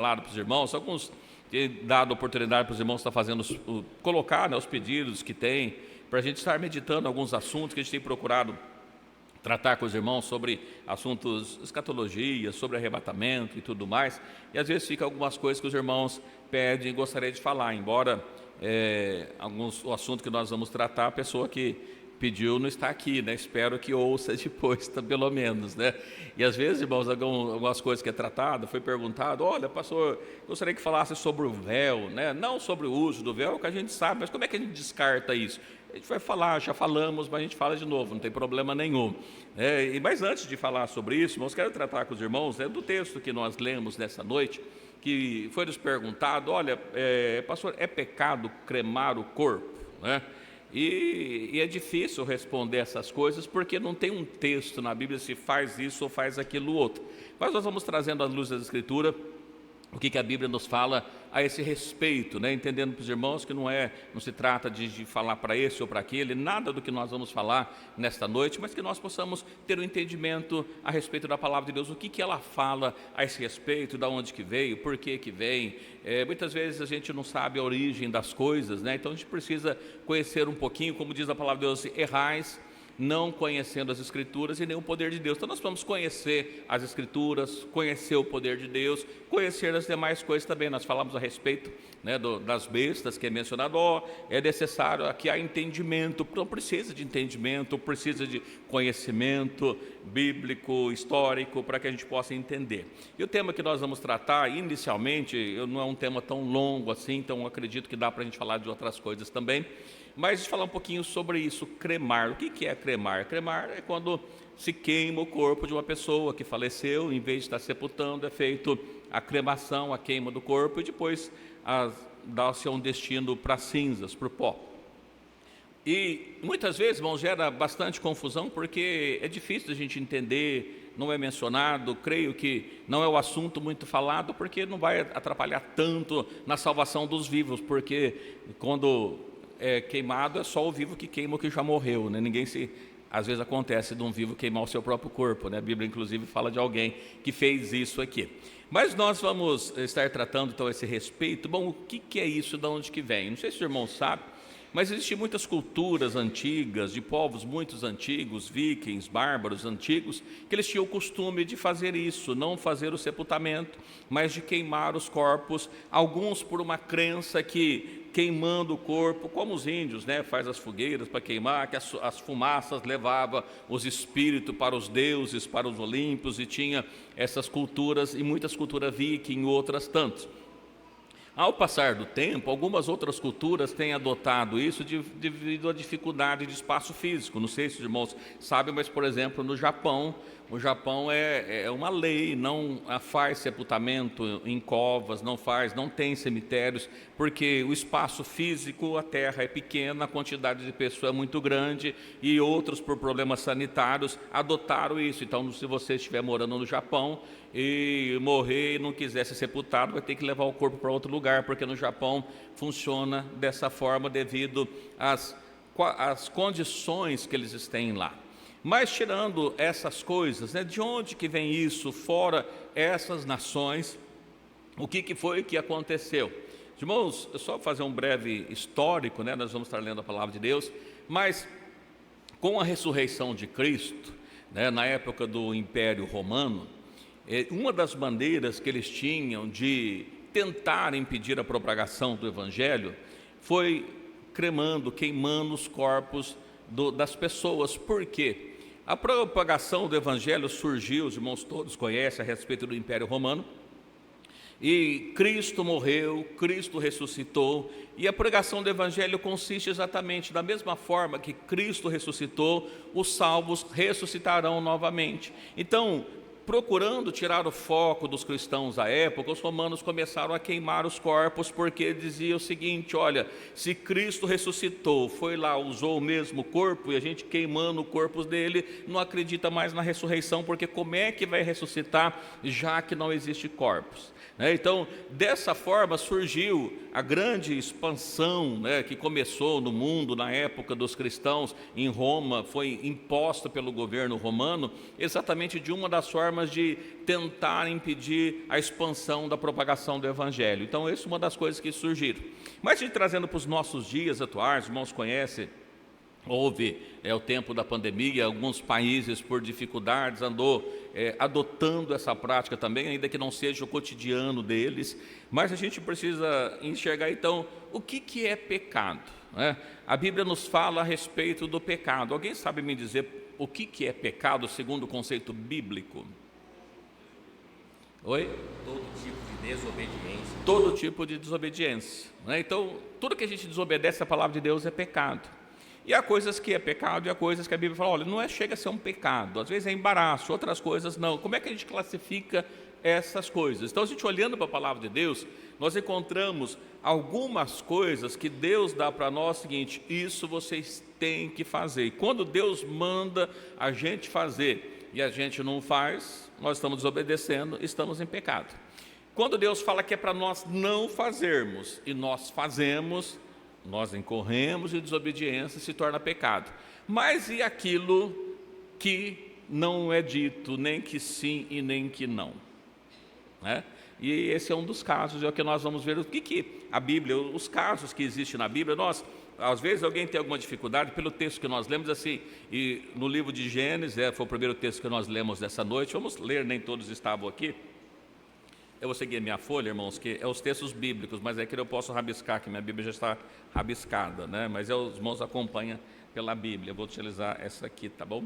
falado para os irmãos, alguns têm dado oportunidade para os irmãos estar fazendo, colocar, né, os pedidos que tem, para a gente estar meditando alguns assuntos que a gente tem procurado tratar com os irmãos sobre assuntos, escatologia, sobre arrebatamento e tudo mais, e às vezes fica algumas coisas que os irmãos pedem e gostariam de falar, embora o assunto que nós vamos tratar, a pessoa que pediu não está aqui, né? Espero que ouça depois, pelo menos, né? E às vezes, irmãos, algumas coisas que é tratado, foi perguntado, olha, pastor, gostaria que falasse sobre o véu, né? Não sobre o uso do véu, que a gente sabe, mas como é que a gente descarta isso? A gente vai falar, já falamos, mas a gente fala de novo, não tem problema nenhum. Mas antes de falar sobre isso, irmãos, quero tratar com os irmãos do texto que nós lemos nessa noite, que foi nos perguntado, olha, pastor, é pecado cremar o corpo, né? E é difícil responder essas coisas porque não tem um texto na Bíblia se faz isso ou faz aquilo outro. Mas nós vamos trazendo à luz da Escritura o que a Bíblia nos fala a esse respeito, né? Entendendo para os irmãos que não se trata de falar para esse ou para aquele, nada do que nós vamos falar nesta noite, mas que nós possamos ter um entendimento a respeito da palavra de Deus, o que ela fala a esse respeito, de onde que veio, por que vem. Muitas vezes a gente não sabe a origem das coisas, né? Então a gente precisa conhecer um pouquinho, como diz a palavra de Deus, errais não conhecendo as Escrituras e nem o poder de Deus. Então nós vamos conhecer as Escrituras, conhecer o poder de Deus, conhecer as demais coisas também. Nós falamos a respeito, né, das bestas que é mencionado, é necessário, aqui há entendimento, então precisa de entendimento, precisa de conhecimento bíblico, histórico, para que a gente possa entender. E o tema que nós vamos tratar, inicialmente, não é um tema tão longo assim, então acredito que dá para a gente falar de outras coisas também, mas falar um pouquinho sobre isso, cremar. O que é cremar? Cremar é quando se queima o corpo de uma pessoa que faleceu, em vez de estar sepultando, é feito a cremação, a queima do corpo, e depois dá-se um destino para cinzas, para o pó. E muitas vezes, irmãos, gera bastante confusão, porque é difícil a gente entender, não é mencionado, creio que não é o assunto muito falado, porque não vai atrapalhar tanto na salvação dos vivos, porque quando queimado é só o vivo que queima o que já morreu, né? Às vezes acontece de um vivo queimar o seu próprio corpo, né? A Bíblia inclusive fala de alguém que fez isso aqui. Mas nós vamos estar tratando então esse respeito. Bom, o que é isso, de onde que vem? Não sei se o irmão sabe, mas existem muitas culturas antigas, de povos muito antigos, vikings, bárbaros antigos, que eles tinham o costume de fazer isso, não fazer o sepultamento, mas de queimar os corpos, alguns por uma crença que queimando o corpo, como os índios, né, faz as fogueiras para queimar, que as fumaças levavam os espíritos para os deuses, para os olímpicos, e tinha essas culturas, e muitas culturas viking, outras tantas. Ao passar do tempo, algumas outras culturas têm adotado isso devido à dificuldade de espaço físico. Não sei se os irmãos sabem, mas, por exemplo, no Japão, o Japão é uma lei, não faz sepultamento em covas, não tem cemitérios, porque o espaço físico, a terra é pequena, a quantidade de pessoas é muito grande, e outros, por problemas sanitários, adotaram isso. Então, se você estiver morando no Japão e morrer e não quiser ser sepultado, vai ter que levar o corpo para outro lugar, porque no Japão funciona dessa forma devido às condições que eles têm lá. Mas tirando essas coisas, né, de onde que vem isso, fora essas nações, o que foi que aconteceu? Irmãos, só fazer um breve histórico, né, nós vamos estar lendo a palavra de Deus, mas com a ressurreição de Cristo, né, na época do Império Romano, uma das maneiras que eles tinham de tentar impedir a propagação do Evangelho foi queimando os corpos das pessoas. Por quê? A propagação do Evangelho surgiu, os irmãos todos conhecem a respeito do Império Romano, e Cristo morreu, Cristo ressuscitou, e a pregação do Evangelho consiste exatamente da mesma forma que Cristo ressuscitou, os salvos ressuscitarão novamente. Então, procurando tirar o foco dos cristãos à época, os romanos começaram a queimar os corpos, porque dizia o seguinte: olha, se Cristo ressuscitou, foi lá, usou o mesmo corpo, e a gente queimando o corpo dele, não acredita mais na ressurreição, porque como é que vai ressuscitar, já que não existe corpos? Então, dessa forma surgiu a grande expansão, né, que começou no mundo na época dos cristãos em Roma, foi imposta pelo governo romano, exatamente de uma das formas formas de tentar impedir a expansão da propagação do Evangelho. Então, essa é uma das coisas que surgiram. Mas, a gente trazendo para os nossos dias atuais, os irmãos conhecem, houve o tempo da pandemia, alguns países, por dificuldades, andou adotando essa prática também, ainda que não seja o cotidiano deles. Mas a gente precisa enxergar, então, o que é pecado, né? A Bíblia nos fala a respeito do pecado. Alguém sabe me dizer o que é pecado segundo o conceito bíblico? Oi? Todo tipo de desobediência. Todo tipo de desobediência, né? Então, tudo que a gente desobedece à palavra de Deus é pecado. E há coisas que é pecado e há coisas que a Bíblia fala, olha, não chega a ser um pecado, às vezes é embaraço, outras coisas não. Como é que a gente classifica essas coisas? Então, a gente olhando para a palavra de Deus, nós encontramos algumas coisas que Deus dá para nós, o seguinte, isso vocês têm que fazer. E quando Deus manda a gente fazer e a gente não faz, nós estamos desobedecendo, estamos em pecado. Quando Deus fala que é para nós não fazermos e nós fazemos, nós incorremos e desobediência se torna pecado. Mas e aquilo que não é dito, nem que sim e nem que não, né? E esse é um dos casos, é o que nós vamos ver, o que a Bíblia, os casos que existem na Bíblia, às vezes alguém tem alguma dificuldade pelo texto que nós lemos assim, e no livro de Gênesis, foi o primeiro texto que nós lemos dessa noite, vamos ler, nem todos estavam aqui. Eu vou seguir a minha folha, irmãos, que é os textos bíblicos, mas é que eu posso rabiscar, que minha Bíblia já está rabiscada, né? Mas os irmãos acompanham pela Bíblia, eu vou utilizar essa aqui, tá bom?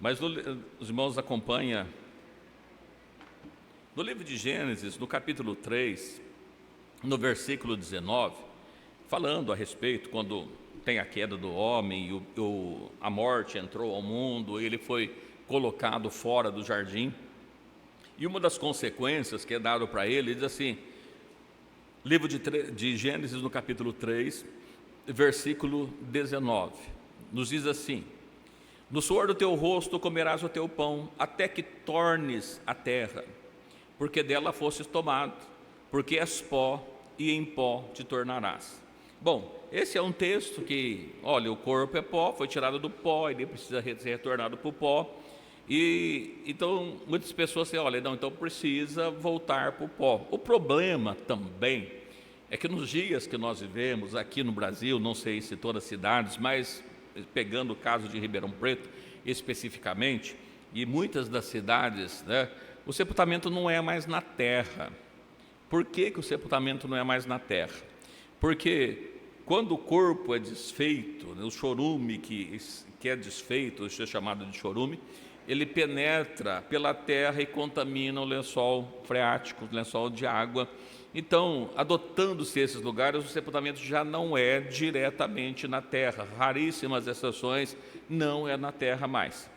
Mas os irmãos acompanham no livro de Gênesis, no capítulo 3, no versículo 19, falando a respeito, quando tem a queda do homem, a morte entrou ao mundo, ele foi colocado fora do jardim. E uma das consequências que é dado para ele, diz assim, livro de Gênesis, no capítulo 3, versículo 19, nos diz assim, no suor do teu rosto comerás o teu pão, até que tornes a terra, porque dela fostes tomado, porque és pó, e em pó te tornarás. Bom, esse é um texto que, olha, o corpo é pó, foi tirado do pó, ele precisa ser retornado para o pó. E então muitas pessoas dizem, olha, não, então precisa voltar para o pó. O problema também é que nos dias que nós vivemos aqui no Brasil, não sei se todas as cidades, mas pegando o caso de Ribeirão Preto especificamente, e muitas das cidades, né, o sepultamento não é mais na terra. Por que o sepultamento não é mais na terra? Porque quando o corpo é desfeito, né, o chorume que é desfeito, isso é chamado de chorume, ele penetra pela terra e contamina o lençol freático, o lençol de água. Então, adotando-se esses lugares, o sepultamento já não é diretamente na terra. Raríssimas exceções, não é na terra mais.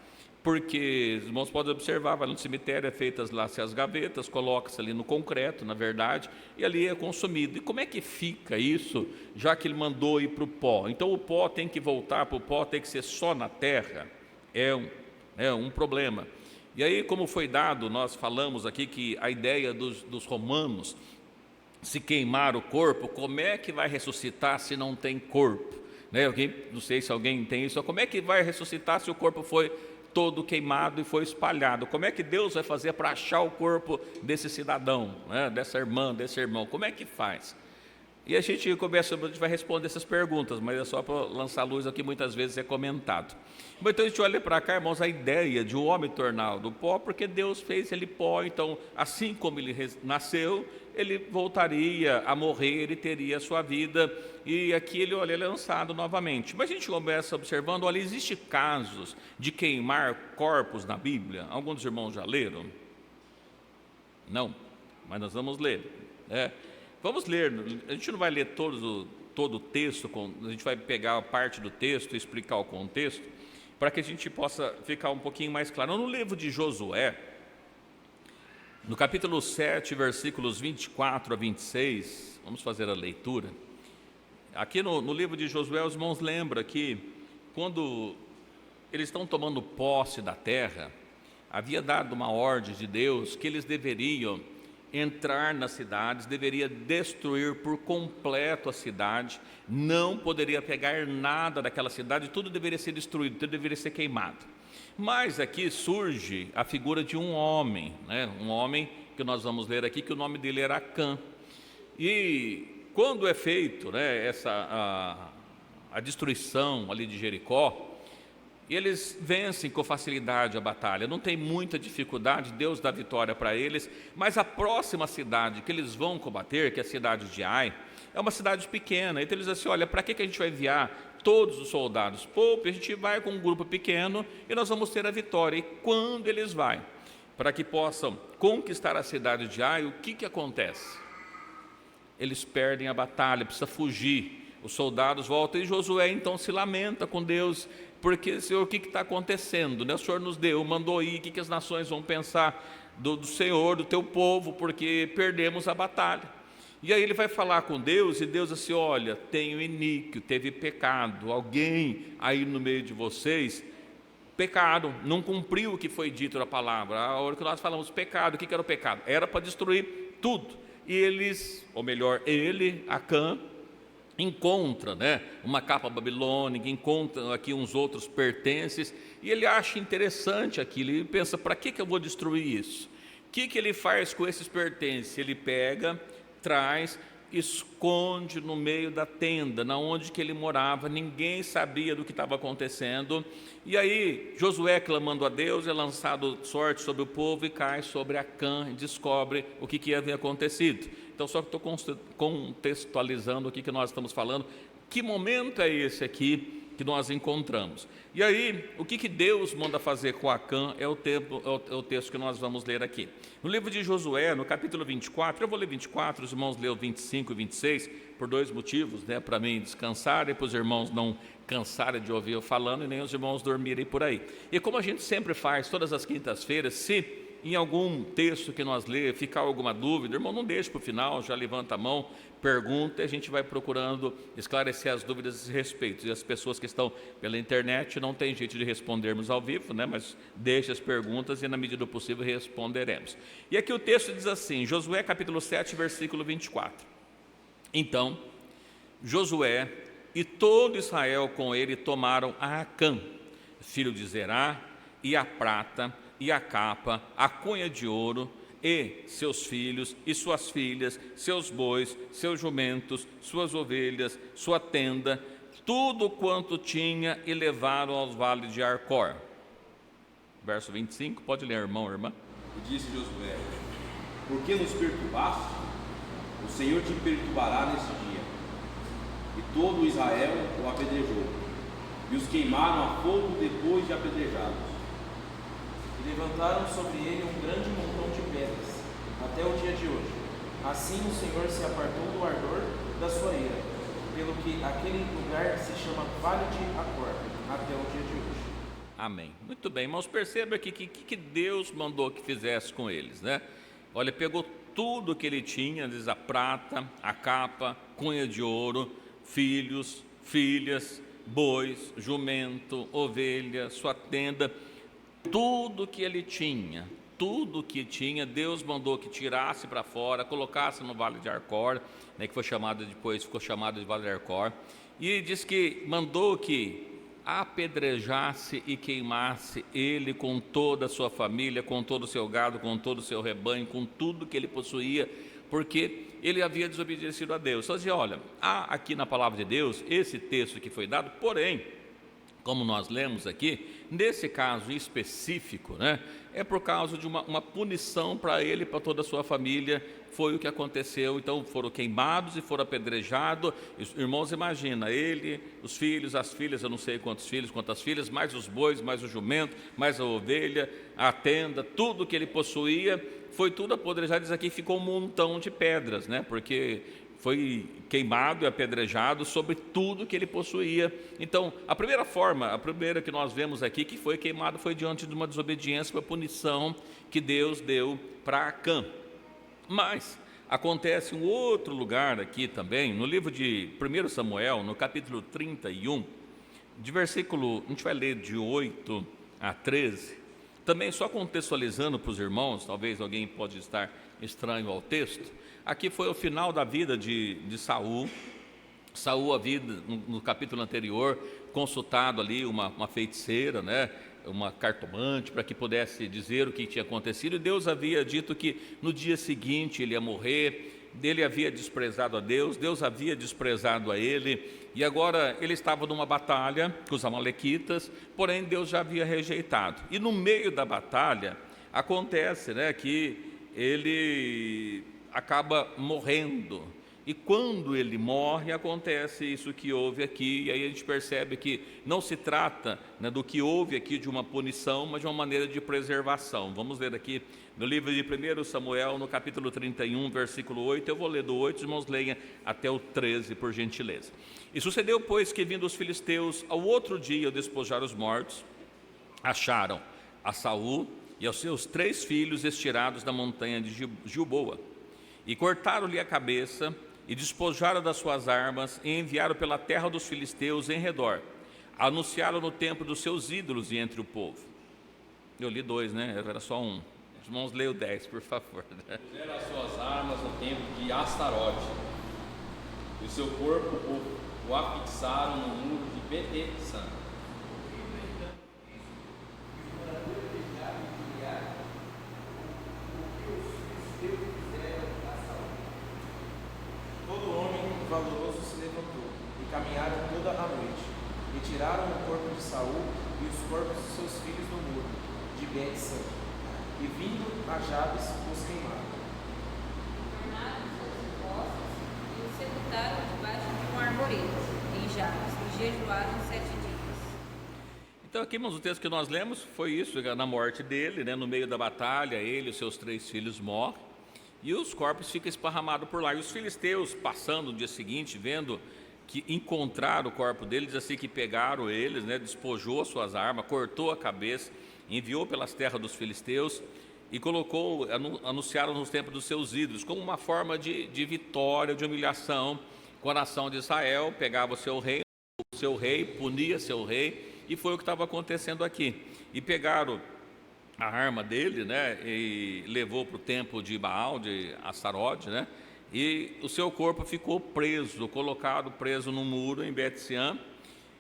Porque, os irmãos podem observar, vai no cemitério, é feitas lá as gavetas, coloca-se ali no concreto, na verdade, e ali é consumido. E como é que fica isso, já que ele mandou ir para o pó? Então, o pó tem que voltar para o pó, tem que ser só na terra? É um problema. E aí, como foi dado, nós falamos aqui que a ideia dos romanos, se queimar o corpo, como é que vai ressuscitar se não tem corpo? Né? Não sei se alguém tem isso, como é que vai ressuscitar se o corpo foi todo queimado e foi espalhado? Como é que Deus vai fazer para achar o corpo desse cidadão, né? Dessa irmã, desse irmão? Como é que faz? E a gente vai responder essas perguntas, mas é só para lançar luz aqui, muitas vezes é comentado. Então a gente olha para cá, irmãos, a ideia de o homem tornar do pó, porque Deus fez ele pó, então assim como ele nasceu, ele voltaria a morrer, ele teria a sua vida, e aqui ele é lançado novamente. Mas a gente começa observando, olha, existem casos de queimar corpos na Bíblia. Alguns dos irmãos já leram? Não, mas nós vamos ler, né? Vamos ler, a gente não vai ler todo o texto, a gente vai pegar a parte do texto e explicar o contexto, para que a gente possa ficar um pouquinho mais claro. No livro de Josué, no capítulo 7, versículos 24 a 26, vamos fazer a leitura. Aqui no livro de Josué, os irmãos lembram que quando eles estão tomando posse da terra, havia dado uma ordem de Deus que eles deveriam entrar nas cidades, deveria destruir por completo a cidade, não poderia pegar nada daquela cidade, tudo deveria ser destruído, tudo deveria ser queimado. Mas aqui surge a figura de um homem, né? Um homem que nós vamos ler aqui, que o nome dele era Acã. E quando é feito, né, a destruição ali de Jericó, eles vencem com facilidade a batalha, não tem muita dificuldade, Deus dá vitória para eles, mas a próxima cidade que eles vão combater, que é a cidade de Ai, é uma cidade pequena. Então eles dizem assim: olha, para que a gente vai enviar todos os soldados? Poupe, a gente vai com um grupo pequeno e nós vamos ter a vitória. E quando eles vão, para que possam conquistar a cidade de Ai, o que acontece? Eles perdem a batalha, precisa fugir. Os soldados voltam e Josué então se lamenta com Deus, porque, Senhor, o que está acontecendo? Né? O Senhor nos deu, mandou ir, o que as nações vão pensar do Senhor, do teu povo, porque perdemos a batalha. E aí ele vai falar com Deus, e Deus assim: olha, tenho iníquo, teve pecado, alguém aí no meio de vocês pecaram, não cumpriu o que foi dito na palavra. A hora que nós falamos pecado, o que era o pecado? Era para destruir tudo. E eles, ou melhor, ele, Acã, encontra, né, uma capa babilônica, encontra aqui uns outros pertences, e ele acha interessante aquilo, ele pensa: para que eu vou destruir isso? O que ele faz com esses pertences? Ele pega, traz, esconde no meio da tenda, na onde que ele morava, ninguém sabia do que estava acontecendo. E aí Josué, clamando a Deus, é lançado sorte sobre o povo e cai sobre Acã, e descobre o que havia acontecido. Então só que estou contextualizando o que nós estamos falando, que momento é esse aqui que nós encontramos. E aí, o que Deus manda fazer com Acã é o texto que nós vamos ler aqui. No livro de Josué, no capítulo 24, eu vou ler 24, os irmãos lêem 25 e 26, por dois motivos, né, para mim descansar e para os irmãos não cansarem de ouvir eu falando e nem os irmãos dormirem por aí. E como a gente sempre faz, todas as quintas-feiras, se em algum texto que nós lemos ficar alguma dúvida, irmão, não deixe para o final, já levanta a mão, pergunta, e a gente vai procurando esclarecer as dúvidas a esse respeito. E as pessoas que estão pela internet, não tem jeito de respondermos ao vivo, né? Mas deixe as perguntas e na medida do possível responderemos. E aqui o texto diz assim, Josué capítulo 7, versículo 24. Então Josué e todo Israel com ele tomaram a Acã, filho de Zerá, e a prata, e a capa, a cunha de ouro, e seus filhos e suas filhas, seus bois, seus jumentos, suas ovelhas, sua tenda, tudo quanto tinha, e levaram aos vales de Arcor. Verso 25, pode ler, irmão, irmã. E disse Josué: por que nos perturbaste? O Senhor te perturbará nesse dia. E todo Israel o apedrejou, e os queimaram a fogo depois de apedrejados. E levantaram sobre ele um grande montão de pedras, até o dia de hoje. Assim o Senhor se apartou do ardor da sua ira, pelo que aquele lugar se chama Vale de Acor, até o dia de hoje. Amém. Muito bem, irmãos, perceba aqui que Deus mandou que fizesse com eles, né? Olha, pegou tudo que ele tinha, diz a prata, a capa, cunha de ouro, filhos, filhas, bois, jumento, ovelha, sua tenda, tudo que ele tinha, tudo que tinha, Deus mandou que tirasse para fora, colocasse no Vale de Arcor, né, que foi chamado depois, ficou chamado de Vale de Arcor, e diz que mandou que apedrejasse e queimasse ele com toda a sua família, com todo o seu gado, com todo o seu rebanho, com tudo que ele possuía, porque ele havia desobedecido a Deus. Só dizia, olha, há aqui na palavra de Deus esse texto que foi dado, porém, como nós lemos aqui, nesse caso específico, né, é por causa de uma punição para ele e para toda a sua família, foi o que aconteceu. Então foram queimados e foram apedrejados. Irmãos, imagina, ele, os filhos, as filhas, eu não sei quantos filhos, quantas filhas, mais os bois, mais o jumento, mais a ovelha, a tenda, tudo que ele possuía, foi tudo apedrejado. Diz aqui, ficou um montão de pedras, né, porque foi queimado e apedrejado sobre tudo que ele possuía. Então, a primeira que nós vemos aqui, que foi queimado, foi diante de uma desobediência, uma punição que Deus deu para Acã. Mas acontece um outro lugar aqui também, no livro de 1 Samuel, no capítulo 31, de versículo, a gente vai ler de 8 a 13, também só contextualizando para os irmãos, talvez alguém pode estar estranho ao texto. Aqui foi o final da vida de Saul. Saul havia, no capítulo anterior, consultado ali uma feiticeira, né? uma cartomante para que pudesse dizer o que tinha acontecido, e Deus havia dito que no dia seguinte ele ia morrer. Ele havia desprezado a Deus, Deus havia desprezado a ele, e agora ele estava numa batalha com os amalequitas, porém Deus já havia rejeitado. E no meio da batalha acontece, né, que ele acaba morrendo. E quando ele morre, acontece isso que houve aqui, e aí a gente percebe que não se trata, né, do que houve aqui de uma punição, mas de uma maneira de preservação. Vamos ler aqui no livro de 1 Samuel, no capítulo 31, versículo 8, eu vou ler do 8, os irmãos leiam até o 13, por gentileza. E sucedeu, pois, que vindo os filisteus, ao outro dia, ao despojar os mortos, acharam a Saul e aos seus 3 filhos estirados na montanha de Gilboa, e cortaram-lhe a cabeça, e despojaram das suas armas, e enviaram pela terra dos filisteus em redor, anunciaram no templo dos seus ídolos e entre o povo. Eu li 2, né? Era só 1. Os irmãos, leiam 10, por favor. Puseram as suas armas no templo de Astarote, e o seu corpo o afixaram no muro de Bet-San. Valoroso se levantou, e caminharam toda a noite, e tiraram o corpo de Saul e os corpos de seus filhos do muro, de Bet-San, e vindo a Jabes, os queimaram. Tornaram seus ossos e os sepultaram debaixo de um arvoredo, em Jabes, e jejuaram 7 dias. Então aqui, irmãos, o texto que nós lemos foi isso, na morte dele, né, no meio da batalha, ele e os seus 3 filhos morrem, e os corpos ficam esparramados por lá. E os filisteus, passando no dia seguinte, vendo que encontraram o corpo deles, assim que pegaram eles, né, despojou as suas armas, cortou a cabeça, enviou pelas terras dos filisteus e anunciaram nos templos dos seus ídolos, como uma forma de vitória, de humilhação com a nação de Israel. Pegava o seu rei, punia seu rei, e foi o que estava acontecendo aqui. E pegaram a arma dele, né, e levou para o templo de Baal, de Astarote, né, e o seu corpo ficou colocado preso no muro em Bet-Sean.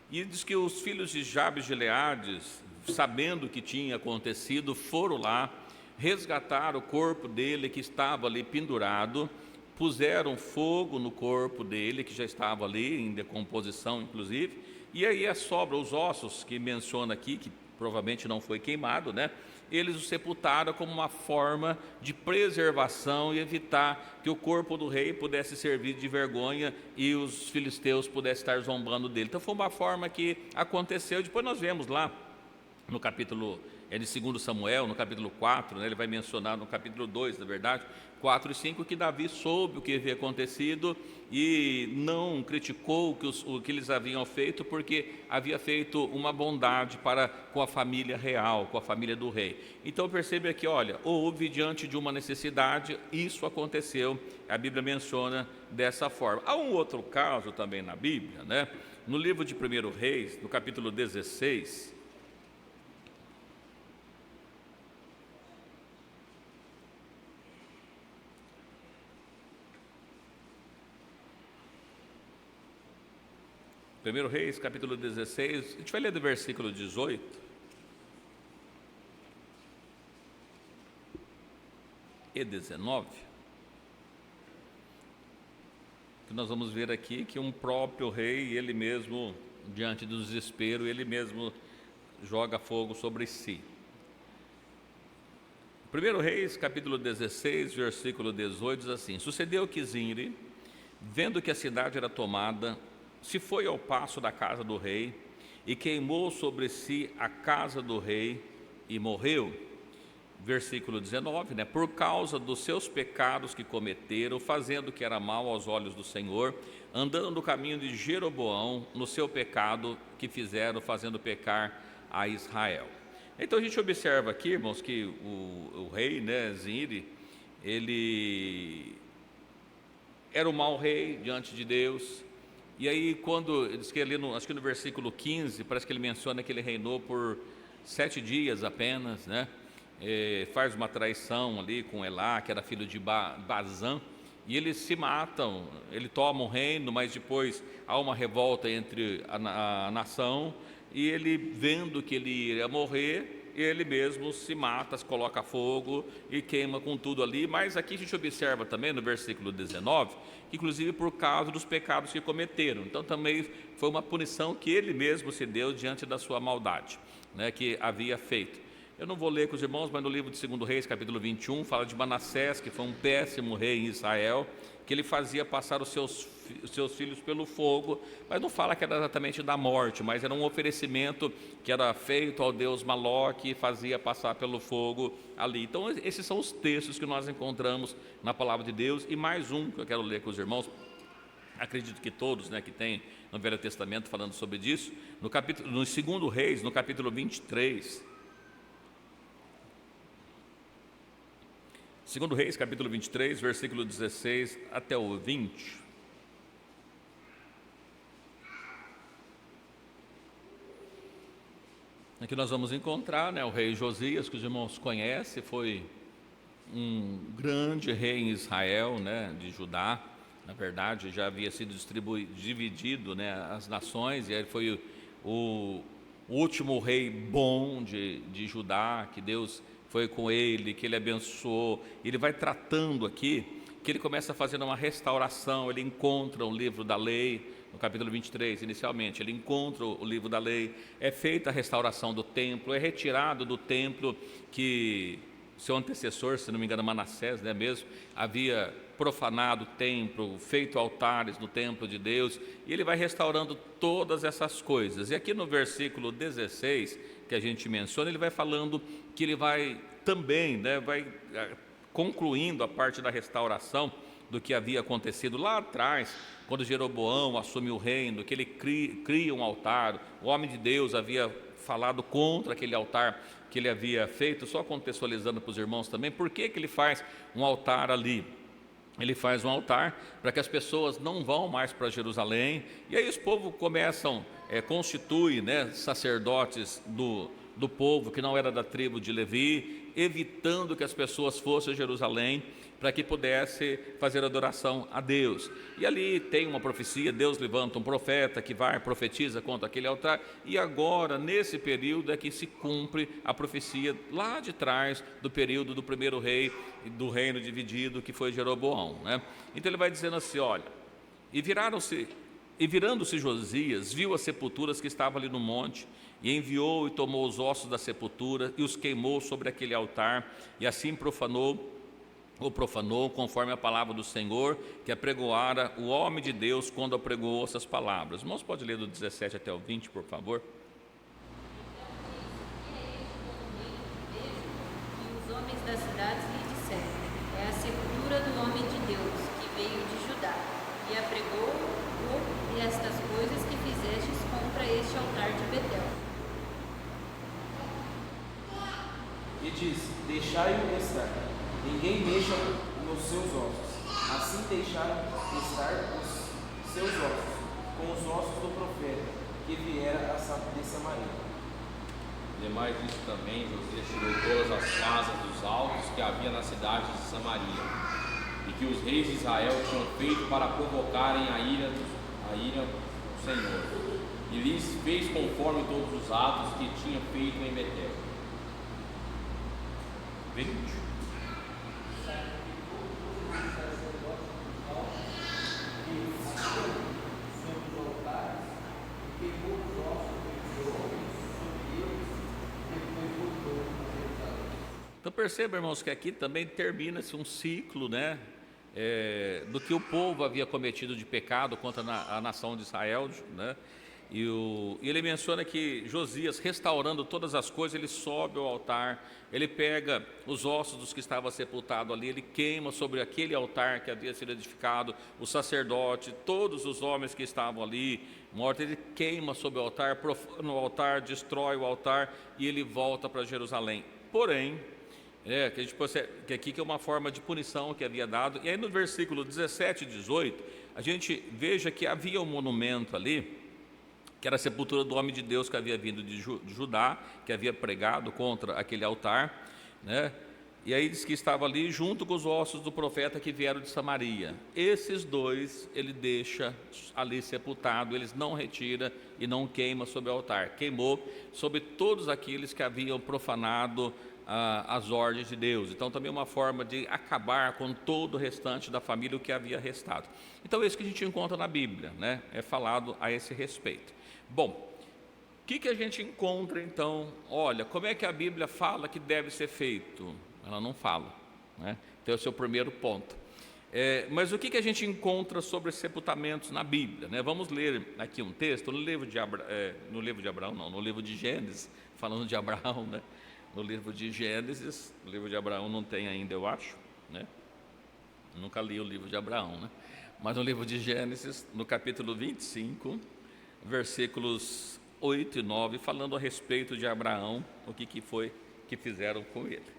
E diz que os filhos de Jabes de Gileades, sabendo o que tinha acontecido, foram lá, resgataram o corpo dele que estava ali pendurado, puseram fogo no corpo dele, que já estava ali em decomposição, inclusive, e aí sobra os ossos que menciona aqui, que provavelmente não foi queimado, né? Eles o sepultaram como uma forma de preservação e evitar que o corpo do rei pudesse servir de vergonha e os filisteus pudessem estar zombando dele. Então foi uma forma que aconteceu. Depois nós vemos lá no capítulo de 2 Samuel, no capítulo 4, né, ele vai mencionar no capítulo 2, na verdade, 4 e 5, que Davi soube o que havia acontecido e não criticou o que eles haviam feito, porque havia feito uma bondade com a família real, com a família do rei. Então percebe aqui, olha, houve diante de uma necessidade, isso aconteceu, a Bíblia menciona dessa forma. Há um outro caso também na Bíblia, né, no livro de 1 Reis, no capítulo 16, Primeiro Reis, capítulo 16, a gente vai ler do versículo 18. E 19. Que nós vamos ver aqui que um próprio rei, ele mesmo, diante do desespero, ele mesmo joga fogo sobre si. Primeiro Reis, capítulo 16, versículo 18, diz assim: Sucedeu que Zinri, vendo que a cidade era tomada, se foi ao paço da casa do rei e queimou sobre si a casa do rei e morreu. Versículo 19, né? Por causa dos seus pecados que cometeram, fazendo o que era mal aos olhos do Senhor, andando no caminho de Jeroboão, no seu pecado que fizeram, fazendo pecar a Israel. Então a gente observa aqui, irmãos, que o rei, né, Zinri, ele era um mau rei diante de Deus. E aí quando, diz que ali, acho que no versículo 15, parece que ele menciona que ele reinou por 7 dias apenas, né? Faz uma traição ali com Elá, que era filho de Bazã, e eles se matam, ele toma o reino, mas depois há uma revolta entre a nação, e ele, vendo que ele iria morrer, ele mesmo se mata, se coloca fogo e queima com tudo ali. Mas aqui a gente observa também no versículo 19, que inclusive por causa dos pecados que cometeram. Então também foi uma punição que ele mesmo se deu diante da sua maldade, né, que havia feito. Eu não vou ler com os irmãos, mas no livro de 2 Reis, capítulo 21, fala de Manassés, que foi um péssimo rei em Israel, que ele fazia passar os seus filhos pelo fogo, mas não fala que era exatamente da morte, mas era um oferecimento que era feito ao deus Moloque, e fazia passar pelo fogo ali. Então esses são os textos que nós encontramos na palavra de Deus, e mais um que eu quero ler com os irmãos, acredito que todos, né, que tem no Velho Testamento falando sobre isso, no 2 Reis, no capítulo 23, 2 Reis, capítulo 23, versículo 16 até o 20. Aqui nós vamos encontrar, né, o rei Josias, que os irmãos conhecem, foi um grande rei em Israel, né, de Judá. Na verdade, já havia sido dividido, né, as nações, e ele foi o último rei bom de Judá, que Deus foi com ele, que ele abençoou. Ele vai tratando aqui, que ele começa fazendo uma restauração. Ele encontra o livro da lei, no capítulo 23, inicialmente, ele encontra o livro da lei, é feita a restauração do templo, é retirado do templo que seu antecessor, se não me engano, Manassés, né, mesmo, havia profanado o templo, feito altares no templo de Deus, e ele vai restaurando todas essas coisas. E aqui no versículo 16, que a gente menciona, ele vai falando que ele vai também, né, vai concluindo a parte da restauração do que havia acontecido lá atrás, quando Jeroboão assume o reino, que ele cria um altar. O homem de Deus havia falado contra aquele altar que ele havia feito. Só contextualizando para os irmãos também, por que ele faz um altar ali? Ele faz um altar para que as pessoas não vão mais para Jerusalém, e aí os povos começam, constituem, né, sacerdotes do povo que não era da tribo de Levi, evitando que as pessoas fossem a Jerusalém para que pudesse fazer adoração a Deus. E ali tem uma profecia, Deus levanta um profeta que vai, profetiza contra aquele altar, e agora, nesse período, é que se cumpre a profecia lá de trás, do período do primeiro rei, do reino dividido, que foi Jeroboão, né? Então ele vai dizendo assim, olha, e virando-se Josias, viu as sepulturas que estavam ali no monte, e enviou e tomou os ossos da sepultura, e os queimou sobre aquele altar, e assim profanou conforme a palavra do Senhor, que apregoara o homem de Deus quando apregoou essas palavras. Irmãos, pode ler do 17 até o 20, por favor? E os homens das cidades lhe disseram: é a sepultura do homem de Deus, que veio de Judá, e apregou-o e estas coisas que fizestes contra este altar de Betel. E disse: deixai-o estar, ninguém mexa nos seus ossos. Assim deixaram estar os seus ossos, com os ossos do profeta, que viera de Samaria. Demais disso também, Josias tirou todas as casas dos altos que havia na cidade de Samaria, e que os reis de Israel tinham feito para provocarem a ira do Senhor, e lhes fez conforme todos os atos que tinha feito em Betel. 20. Então perceba, irmãos, que aqui também termina-se um ciclo, né, do que o povo havia cometido de pecado contra a nação de Israel, né? E ele menciona que Josias, restaurando todas as coisas, ele sobe ao altar, ele pega os ossos dos que estavam sepultados ali, ele queima sobre aquele altar que havia sido edificado, o sacerdote, todos os homens que estavam ali mortos, ele queima sobre o altar, profana o altar, destrói o altar, e ele volta para Jerusalém. Porém, que a gente percebe que aqui que é uma forma de punição que havia dado. E aí no versículo 17 e 18, a gente veja que havia um monumento ali, que era a sepultura do homem de Deus que havia vindo de Judá, que havia pregado contra aquele altar, né? E aí diz que estava ali junto com os ossos do profeta que vieram de Samaria. Esses dois ele deixa ali sepultado, eles não retira e não queima sobre o altar. Queimou sobre todos aqueles que haviam profanado as ordens de Deus. Então também uma forma de acabar com todo o restante da família, o que havia restado. Então é isso que a gente encontra na Bíblia, né? É falado a esse respeito. Bom, o que a gente encontra então? Olha, como é que a Bíblia fala que deve ser feito? Ela não fala, né? Então esse é o primeiro ponto. Mas o que a gente encontra sobre sepultamentos na Bíblia, né? Vamos ler aqui um texto no livro de Abraão, não, no livro de Gênesis, falando de Abraão, né? No livro de Gênesis, no livro de Abraão não tem ainda, eu acho, né? Nunca li o livro de Abraão, né? Mas no livro de Gênesis, no capítulo 25, versículos 8 e 9, falando a respeito de Abraão, o que foi que fizeram com ele.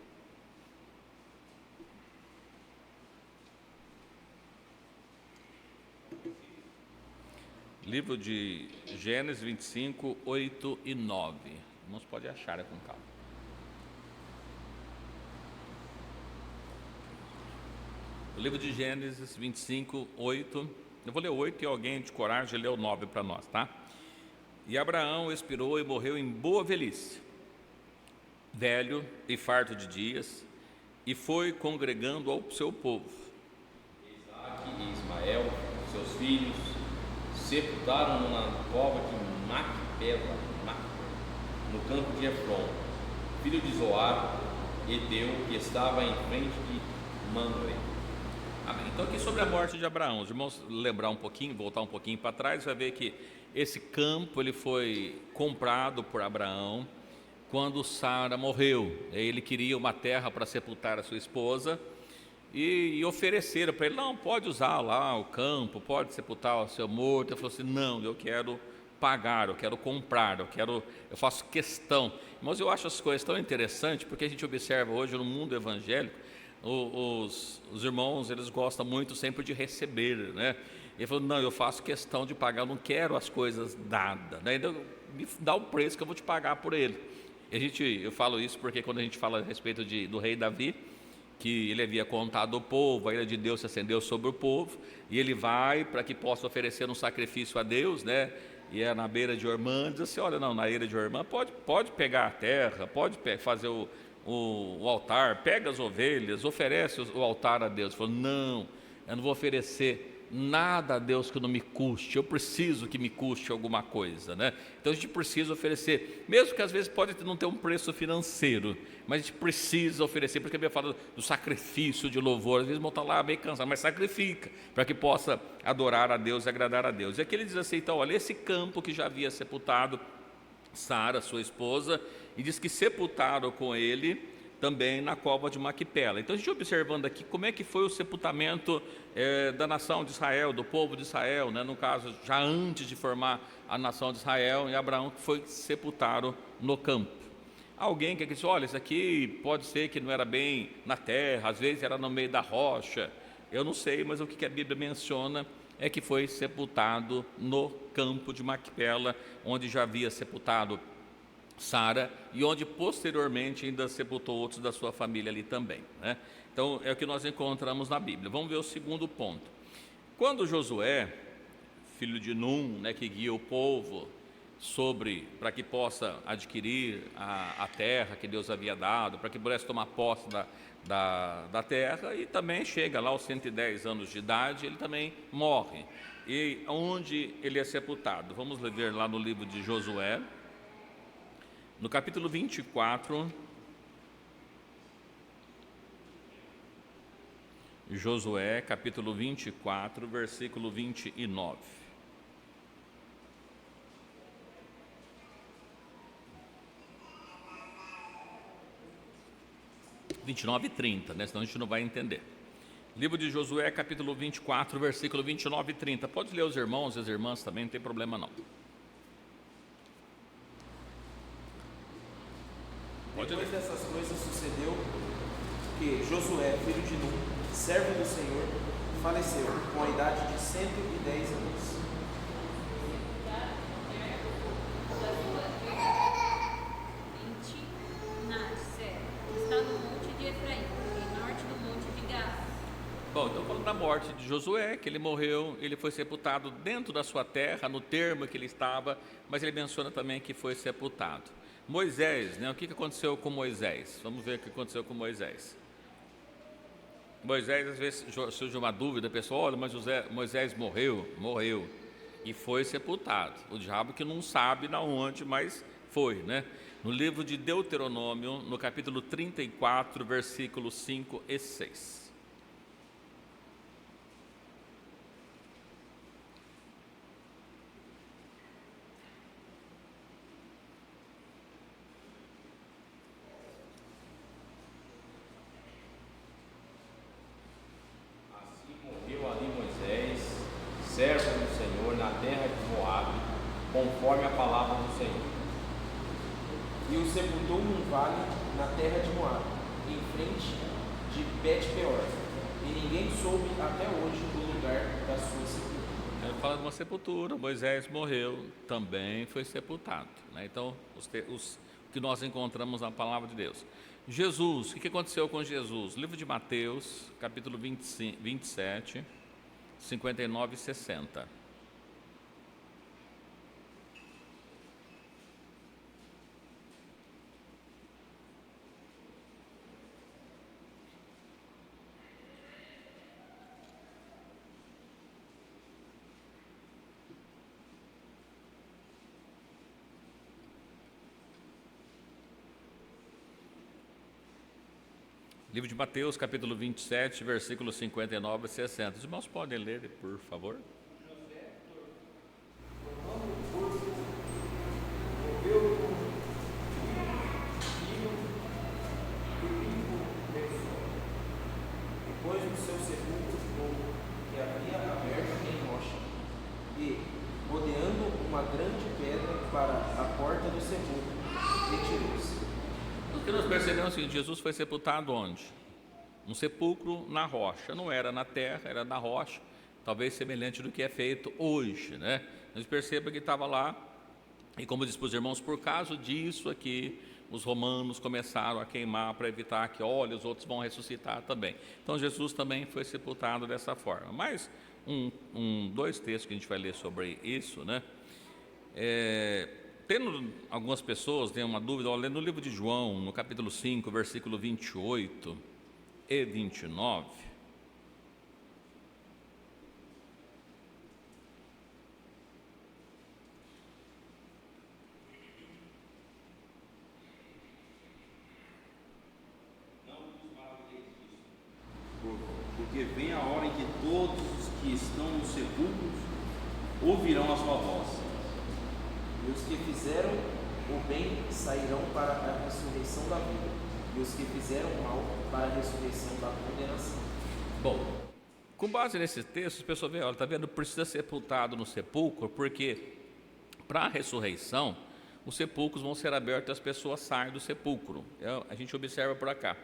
Livro de Gênesis 25, 8 e 9. Irmãos, pode achar, com calma. O livro de Gênesis 25, 8. Eu vou ler o 8 e alguém de coragem lê o 9 para nós, tá? E Abraão expirou e morreu em boa velhice, velho e farto de dias, e foi congregando ao seu povo. Isaque e Ismael, seus filhos, sepultaram-no na cova de Macpela, no campo de Efron, filho de Zoar, Eteu, que estava em frente de Mamre. Amém. Então aqui sobre a morte de Abraão, os irmãos lembrar um pouquinho, voltar um pouquinho para trás, vai ver que esse campo ele foi comprado por Abraão quando Sara morreu. Ele queria uma terra para sepultar a sua esposa e ofereceram para ele: não, pode usar lá o campo, pode sepultar o seu morto. Ele falou assim: não, eu quero pagar, eu quero comprar, eu faço questão. Mas eu acho as coisas tão interessantes, porque a gente observa hoje no mundo evangélico, os irmãos, eles gostam muito sempre de receber, né? Ele falou: não, eu faço questão de pagar, eu não quero as coisas dadas, né? Então, me dá o preço que eu vou te pagar por ele. Eu falo isso porque quando a gente fala a respeito do rei Davi, que ele havia contado o povo, a ira de Deus se acendeu sobre o povo, e ele vai para que possa oferecer um sacrifício a Deus, né? E é na beira de Ormã, diz assim: olha, não, na beira de Ormã pode pegar a terra, pode fazer o altar, pega as ovelhas, oferece o altar a Deus. Ele falou: não, eu não vou oferecer nada a Deus que não me custe, eu preciso que me custe alguma coisa, né? Então a gente precisa oferecer, mesmo que às vezes pode não ter um preço financeiro, mas a gente precisa oferecer, porque a Bíblia fala do sacrifício de louvor. Às vezes vão estar lá meio cansados, mas sacrifica, para que possa adorar a Deus e agradar a Deus. E aqui ele diz assim: então, olha, esse campo que já havia sepultado Sara, sua esposa, e diz que sepultaram com ele também na cova de Macpela. Então a gente observando aqui como é que foi o sepultamento da nação de Israel, do povo de Israel, né? No caso, já antes de formar a nação de Israel, e Abraão que foi sepultado no campo. Alguém que disse: olha, isso aqui pode ser que não era bem na terra, às vezes era no meio da rocha, eu não sei, mas o que a Bíblia menciona é que foi sepultado no campo de Macpela, onde já havia sepultado Sara, e onde posteriormente ainda sepultou outros da sua família ali também, né? Então é o que nós encontramos na Bíblia. Vamos ver o segundo ponto. Quando Josué, filho de Num, né, que guia o povo para que possa adquirir a terra que Deus havia dado, para que pudesse tomar posse da terra, e também chega lá aos 110 anos de idade, ele também morre. E onde ele é sepultado? Vamos ler lá no livro de Josué, no capítulo 24, Josué, capítulo 24, versículo 29. 29 e 30, né? Senão a gente não vai entender. Livro de Josué, capítulo 24, versículo 29 e 30. Pode ler os irmãos e as irmãs também, não tem problema não. Depois dessas coisas sucedeu que Josué, filho de Num, servo do Senhor, faleceu com a idade de 110 anos. Está no monte de Efraim. morte de Josué, que ele morreu, ele foi sepultado dentro da sua terra, no termo que ele estava, mas ele menciona também que foi sepultado. Moisés, né? O que aconteceu com Moisés? Vamos ver o que aconteceu com Moisés. Moisés, às vezes, surge uma dúvida, pessoal, olha, mas Moisés morreu e foi sepultado. O diabo que não sabe na onde, mas foi, né? No livro de Deuteronômio, no capítulo 34, versículos 5 e 6. Servo do Senhor na terra de Moabe, conforme a palavra do Senhor. E o sepultou num vale na terra de Moabe, em frente de Bet-peor, e ninguém soube até hoje o lugar da sua sepultura. Ele fala de uma sepultura, Moisés morreu, também foi sepultado, né? Então, os que nós encontramos na palavra de Deus. Jesus, o que aconteceu com Jesus? Livro de Mateus, capítulo 27, 59 e 60. Livro de Mateus, capítulo 27, versículos 59 e 60. Os irmãos podem ler, por favor? Depois do seu sepulcro novo, que havia aberto em rocha, e, rodeando uma grande pedra para a porta do sepulcro, retirou-se. O que nós percebemos é o seguinte: Jesus foi sepultado onde? Um sepulcro na rocha, não era na terra, era na rocha, talvez semelhante do que é feito hoje, né? Nós percebemos que estava lá, e como disse para os irmãos, por causa disso aqui, os romanos começaram a queimar para evitar que, olha, os outros vão ressuscitar também. Então Jesus também foi sepultado dessa forma. Mas dois textos que a gente vai ler sobre isso, né? Tendo algumas pessoas têm uma dúvida, olha, no livro de João, no capítulo 5, versículo 28 e 29, porque vem a hora em que todos os que estão nos sepulcros ouvirão a sua voz. E os que fizeram o bem sairão para a ressurreição da vida, e os que fizeram o mal para a ressurreição da condenação. Bom, com base nesses textos, a pessoa vê, olha, está vendo, precisa ser sepultado no sepulcro, porque para a ressurreição, os sepulcros vão ser abertos e as pessoas saem do sepulcro. A gente observa por cá.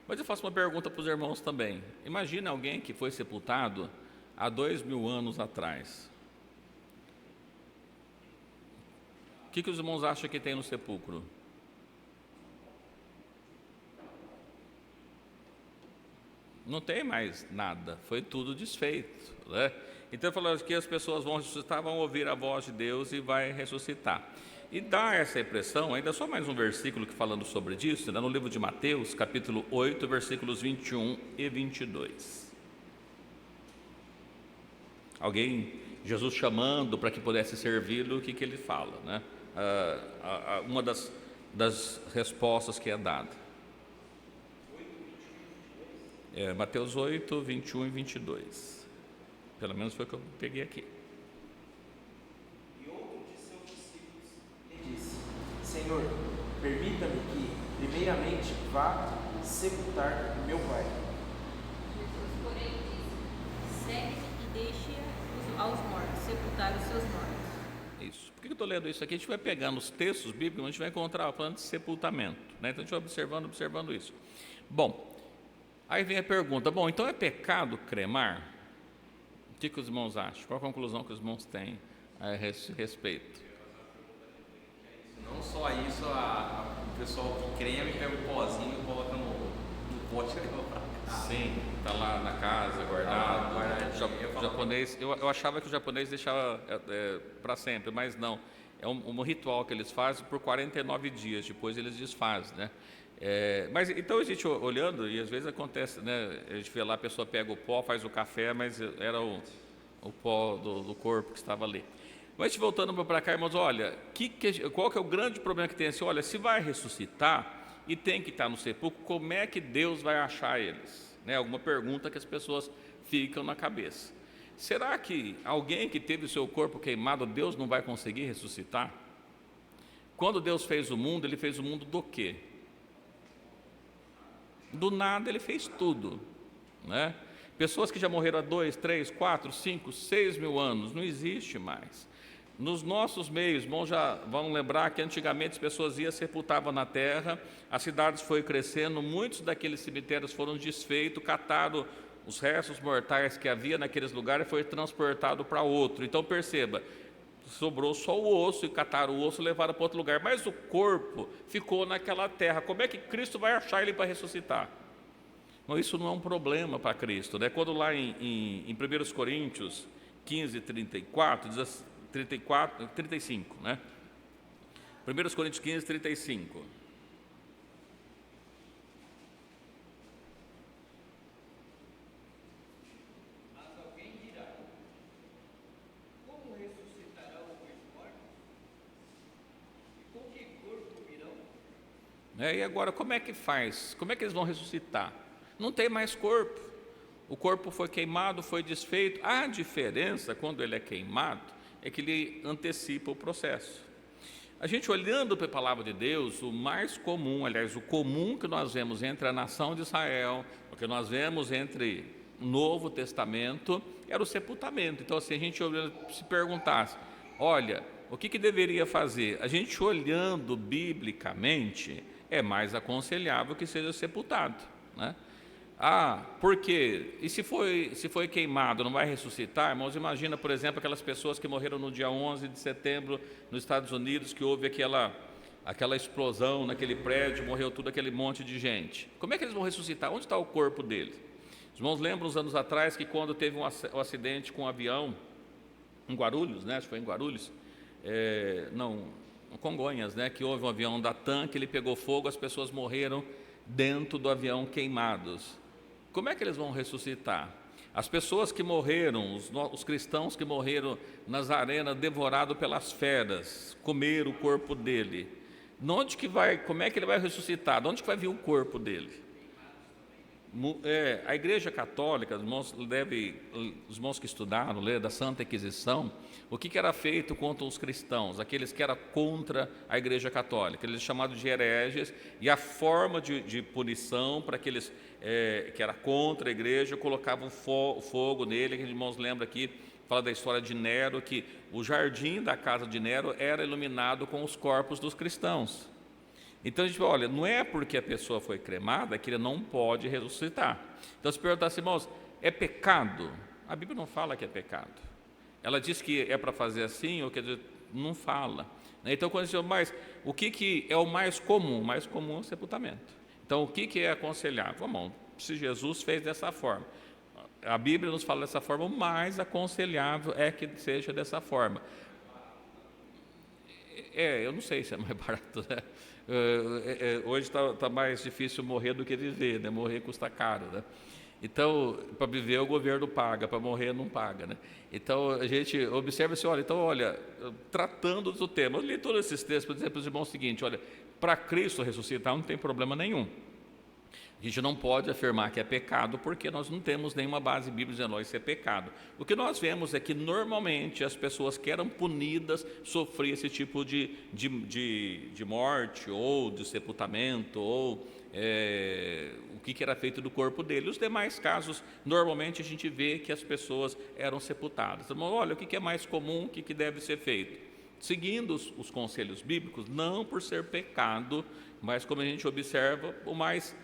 Mas eu faço uma pergunta para os irmãos também. Imagina alguém que foi sepultado há 2000 anos atrás. O que os irmãos acham que tem no sepulcro? Não tem mais nada, foi tudo desfeito, né? Então falando que as pessoas vão ressuscitar, vão ouvir a voz de Deus e vai ressuscitar. E dá essa impressão, ainda só mais um versículo que falando sobre isso, né? No livro de Mateus, capítulo 8, versículos 21 e 22. Alguém, Jesus chamando para que pudesse servi-lo, o que ele fala, né? Uma das respostas que é dada. Mateus 8, 21 e 22. Pelo menos foi o que eu peguei aqui. E outro de seus discípulos lhe disse: Senhor, permita-me que, primeiramente, vá sepultar meu pai. Jesus, porém, disse: segue e deixe aos mortos sepultar os seus mortos. Isso. Por que eu estou lendo isso aqui? A gente vai pegando os textos bíblicos, a gente vai encontrar falando de sepultamento, né? Então a gente vai observando isso. Bom, aí vem a pergunta: bom, então é pecado cremar? O que os irmãos acham? Qual a conclusão que os irmãos têm a esse respeito? Não só isso, o pessoal que creme pega o pozinho e coloca no pote e leva para casa. Sim, está lá na casa, guardado. O japonês, eu achava que o japonês deixava para sempre, mas não. É um ritual que eles fazem por 49 dias, depois eles desfazem, né? Mas então a gente olhando, e às vezes acontece, né? A gente vê lá, a pessoa pega o pó, faz o café, mas era o pó do corpo que estava ali. Mas voltando para cá, irmãos, olha, qual que é o grande problema que tem assim? Olha, se vai ressuscitar e tem que estar no sepulcro, como é que Deus vai achar eles? Né? Alguma pergunta que as pessoas ficam na cabeça. Será que alguém que teve o seu corpo queimado, Deus não vai conseguir ressuscitar? Quando Deus fez o mundo, Ele fez o mundo do quê? Do nada Ele fez tudo, né? Pessoas que já morreram há 2, 3, 4, 5, 6 mil anos, não existe mais. Nos nossos meios, irmãos, já vão lembrar que antigamente as pessoas iam sepultavam na terra, as cidades foram crescendo, muitos daqueles cemitérios foram desfeitos, cataram os restos mortais que havia naqueles lugares e foi transportado para outro. Então perceba, sobrou só o osso, e cataram o osso e levaram para outro lugar, mas o corpo ficou naquela terra. Como é que Cristo vai achar ele para ressuscitar? Não, isso não é um problema para Cristo, né? Quando lá em 1 Coríntios 15, 34, diz assim, 35, né? 1 Coríntios 15, 35. Mas alguém dirá: como ressuscitarão os mortos? E com que corpo virão? E agora, como é que faz? Como é que eles vão ressuscitar? Não tem mais corpo. O corpo foi queimado, foi desfeito. A diferença, quando ele é queimado, é que ele antecipa o processo. A gente olhando para a palavra de Deus, o mais comum, aliás, o comum que nós vemos entre a nação de Israel, o que nós vemos entre o Novo Testamento, era o sepultamento. Então, assim, a gente se perguntasse, olha, o que deveria fazer? A gente olhando biblicamente, é mais aconselhável que seja sepultado, né? Por quê? E se foi queimado, não vai ressuscitar? Irmãos, imagina, por exemplo, aquelas pessoas que morreram no dia 11 de setembro nos Estados Unidos, que houve aquela explosão naquele prédio, morreu tudo aquele monte de gente. Como é que eles vão ressuscitar? Onde está o corpo deles? Os irmãos lembram uns anos atrás que quando teve um acidente com um avião em Guarulhos, né? Acho que foi em Guarulhos, em Congonhas, né? Que houve um avião da TAM, que ele pegou fogo, as pessoas morreram dentro do avião queimados. Como é que eles vão ressuscitar? As pessoas que morreram, os cristãos que morreram nas arenas, devorados pelas feras, comeram o corpo dele. Como é que ele vai ressuscitar? De onde que vai vir o corpo dele? A Igreja Católica, os irmãos que estudaram, da Santa Inquisição, o que era feito contra os cristãos, aqueles que eram contra a Igreja Católica, eles chamados de hereges, e a forma de punição para aqueles que eram contra a Igreja, colocavam fogo nele, que os irmãos lembram aqui, fala da história de Nero, que o jardim da casa de Nero era iluminado com os corpos dos cristãos. Então a gente fala, olha, não é porque a pessoa foi cremada que ele não pode ressuscitar. Então se perguntar assim, irmãos, é pecado? A Bíblia não fala que é pecado. Ela diz que é para fazer assim, ou quer dizer, não fala. Então quando a gente diz, mas o que é o mais comum? O mais comum é o sepultamento. Então o que é aconselhável? Irmão, se Jesus fez dessa forma, a Bíblia nos fala dessa forma, o mais aconselhável é que seja dessa forma. Eu não sei se é mais barato, né? Hoje está mais difícil morrer do que viver, né? Morrer custa caro, né? Então, para viver o governo paga, para morrer não paga, né? Então, a gente observa assim, olha, tratando do tema, eu li todos esses textos para dizer para os irmãos o seguinte, olha, para Cristo ressuscitar não tem problema nenhum. A gente não pode afirmar que é pecado, porque nós não temos nenhuma base bíblica dizendo que isso é pecado. O que nós vemos é que, normalmente, as pessoas que eram punidas sofriam esse tipo de morte, ou de sepultamento, ou o que era feito do corpo dele. Os demais casos, normalmente, a gente vê que as pessoas eram sepultadas. Então, olha, o que é mais comum, o que deve ser feito? Seguindo os conselhos bíblicos, não por ser pecado, mas, como a gente observa, o mais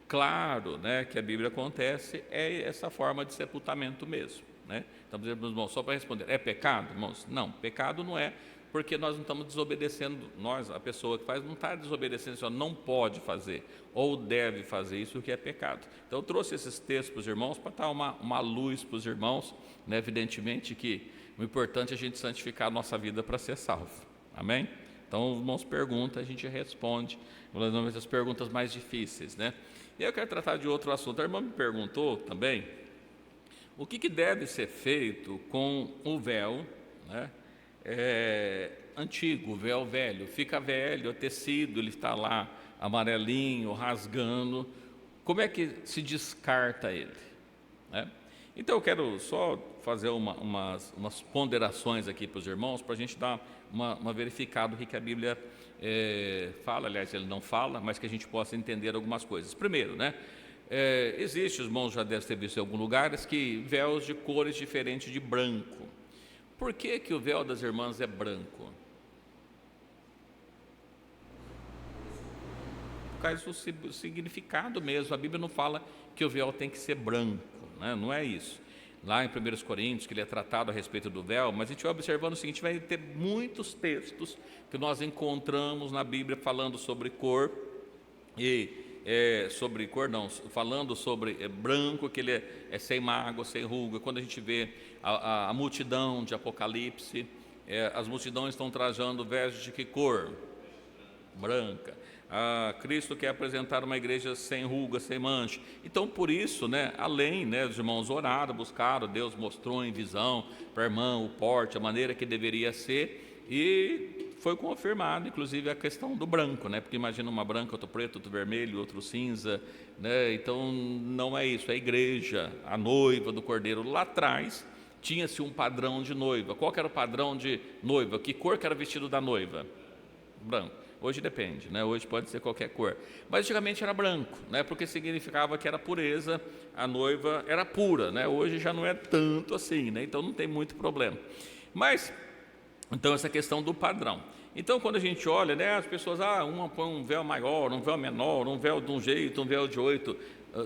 claro, né, que a Bíblia acontece é essa forma de sepultamento mesmo, né? Então, irmãos, só para responder, é pecado, irmãos? Não, pecado não é porque nós não estamos desobedecendo, nós, a pessoa que faz, não está desobedecendo, só não pode fazer, ou deve fazer isso, o que é pecado. Então eu trouxe esses textos para os irmãos, para dar uma luz para os irmãos, né? Evidentemente que o importante é a gente santificar a nossa vida para ser salvo, amém? Então os irmãos perguntam, a gente responde, as perguntas mais difíceis, né? E eu quero tratar de outro assunto. A irmã me perguntou também, o que deve ser feito com o véu, né? Antigo, o véu velho, fica velho, é tecido, ele está lá amarelinho, rasgando, como é que se descarta ele, né? Então eu quero só fazer umas ponderações aqui para os irmãos, para a gente dar uma verificada do que a Bíblia fala, aliás ele não fala, mas que a gente possa entender algumas coisas. Primeiro, né? Existe, os irmãos já devem ter visto em alguns lugares, que véus de cores diferentes de branco. Por que o véu das irmãs é branco? Por causa do significado mesmo. A Bíblia não fala que o véu tem que ser branco, né? Não é isso. Lá em 1 Coríntios, que ele é tratado a respeito do véu, mas a gente vai observando o seguinte, vai ter muitos textos que nós encontramos na Bíblia falando sobre cor, sobre cor não, falando sobre branco, que ele é sem mágoa, sem ruga. Quando a gente vê a multidão de Apocalipse, as multidões estão trajando vestes de que cor? Branca. Cristo quer apresentar uma igreja sem ruga, sem mancha. Então, por isso, né, além, né, os irmãos oraram, buscaram, Deus mostrou em visão para a irmã o porte, a maneira que deveria ser, e foi confirmado, inclusive, a questão do branco, né, porque imagina uma branca, outro preto, outro vermelho, outro cinza, né, então não é isso, é a igreja, a noiva do Cordeiro. Lá atrás tinha-se um padrão de noiva. Qual que era o padrão de noiva? Que cor que era o vestido da noiva? Branco. Hoje depende, né? Hoje pode ser qualquer cor. Mas antigamente era branco, né? Porque significava que era pureza, a noiva era pura, né? Hoje já não é tanto assim, né? Então não tem muito problema. Mas, então essa questão do padrão. Então quando a gente olha, né? As pessoas, uma põe um véu maior, um véu menor, um véu de um jeito, um véu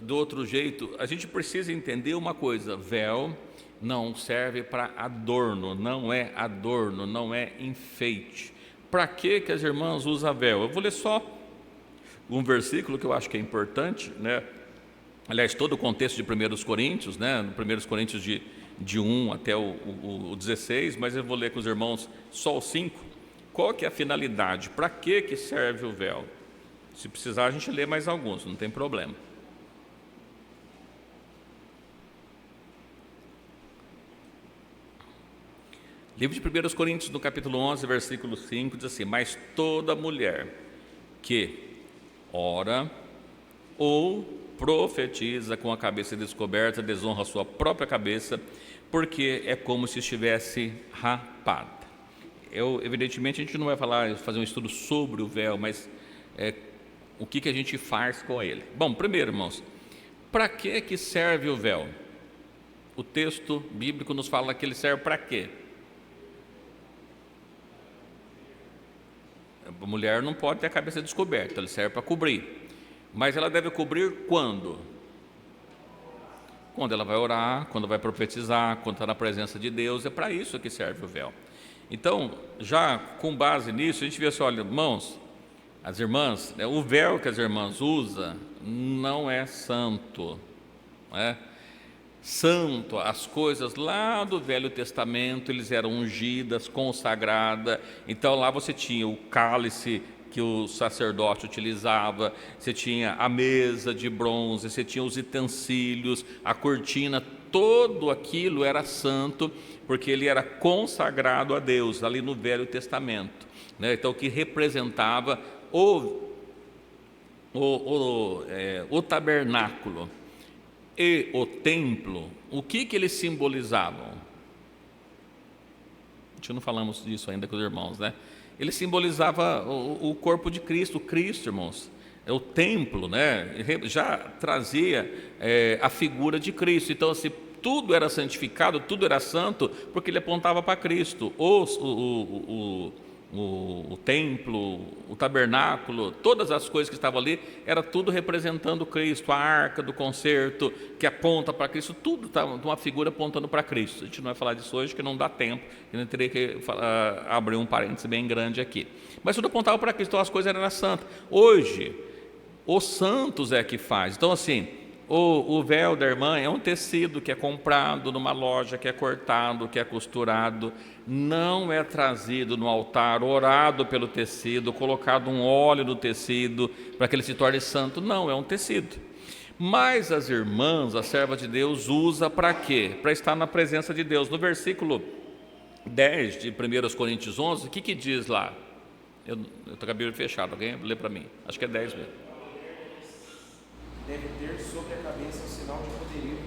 do outro jeito. A gente precisa entender uma coisa, véu não serve para adorno, não é adorno, não é enfeite. Para que as irmãs usam véu? Eu vou ler só um versículo que eu acho que é importante, né? Aliás, todo o contexto de 1 Coríntios, né? No 1 Coríntios de 1 até o 16, mas eu vou ler com os irmãos só o 5. Qual que é a finalidade? Para que serve o véu? Se precisar, a gente lê mais alguns, não tem problema. Livro de 1 Coríntios, no capítulo 11, versículo 5, diz assim: mas toda mulher que ora ou profetiza com a cabeça descoberta desonra a sua própria cabeça, porque é como se estivesse rapada. Evidentemente, a gente não vai fazer um estudo sobre o véu, mas o que a gente faz com ele. Bom, primeiro, irmãos, para que serve o véu? O texto bíblico nos fala que ele serve para quê? A mulher não pode ter a cabeça descoberta, ele serve para cobrir. Mas ela deve cobrir quando? Quando ela vai orar, quando vai profetizar, quando está na presença de Deus. É para isso que serve o véu. Então, já com base nisso, a gente vê assim, olha, irmãos, as irmãs, o véu que as irmãs usam não é santo, não é? Santo, as coisas lá do Velho Testamento, eles eram ungidas, consagradas. Então lá você tinha o cálice que o sacerdote utilizava, você tinha a mesa de bronze, você tinha os utensílios, a cortina, tudo aquilo era santo, porque ele era consagrado a Deus, ali no Velho Testamento, né? Então que representava o tabernáculo e o templo. O que eles simbolizavam? A gente não falamos disso ainda com os irmãos, né? Ele simbolizavam o corpo de Cristo, irmãos. O templo, né? Já trazia a figura de Cristo. Então, assim, tudo era santificado, tudo era santo, porque ele apontava para Cristo. o templo, o tabernáculo, todas as coisas que estavam ali, era tudo representando Cristo, a arca do concerto, que aponta para Cristo, tudo está uma figura apontando para Cristo. A gente não vai falar disso hoje, que não dá tempo, eu teria que abrir um parêntese bem grande aqui. Mas tudo apontava para Cristo, então as coisas eram santas. Hoje, os santos é que faz. Então, assim, o véu da irmã é um tecido que é comprado numa loja, que é cortado, que é costurado, não é trazido no altar, orado pelo tecido, colocado um óleo no tecido para que ele se torne santo. Não, é um tecido. Mas as irmãs, a serva de Deus, usa para quê? Para estar na presença de Deus. No versículo 10 de 1 Coríntios 11, o que diz lá? Eu estou com a Bíblia fechada, alguém lê para mim? Acho que é 10 mesmo. Deve ter sobre a cabeça um sinal de poderio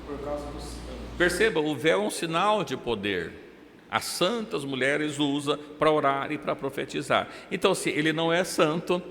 por causa dos santos. Perceba, o véu é um sinal de poder. As santas mulheres usam para orar e para profetizar. Então, se ele não é santo,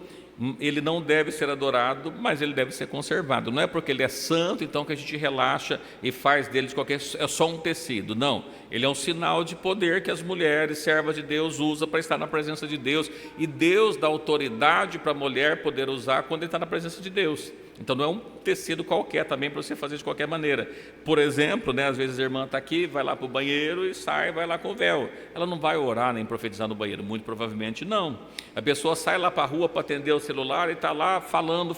ele não deve ser adorado, mas ele deve ser conservado. Não é porque ele é santo, então, que a gente relaxa e faz dele de qualquer... É só um tecido. Não, ele é um sinal de poder que as mulheres, servas de Deus, usam para estar na presença de Deus. E Deus dá autoridade para a mulher poder usar quando ele está na presença de Deus. Então não é um tecido qualquer também para você fazer de qualquer maneira. Por exemplo, às vezes a irmã está aqui, vai lá para o banheiro e sai, vai lá com o véu. Ela não vai orar nem profetizar no banheiro, muito provavelmente não. A pessoa sai lá para a rua para atender o celular e está lá falando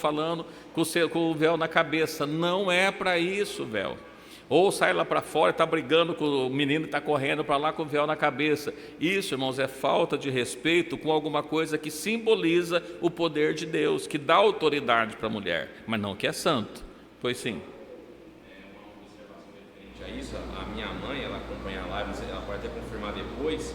com o véu na cabeça. Não é para isso, véu. Ou sai lá para fora e está brigando com o menino que está correndo para lá com o véu na cabeça. Isso, irmãos, é falta de respeito com alguma coisa que simboliza o poder de Deus, que dá autoridade para a mulher, mas não que é santo. Pois sim. Uma observação referente a isso, a minha mãe, ela acompanha a live, ela pode até confirmar depois,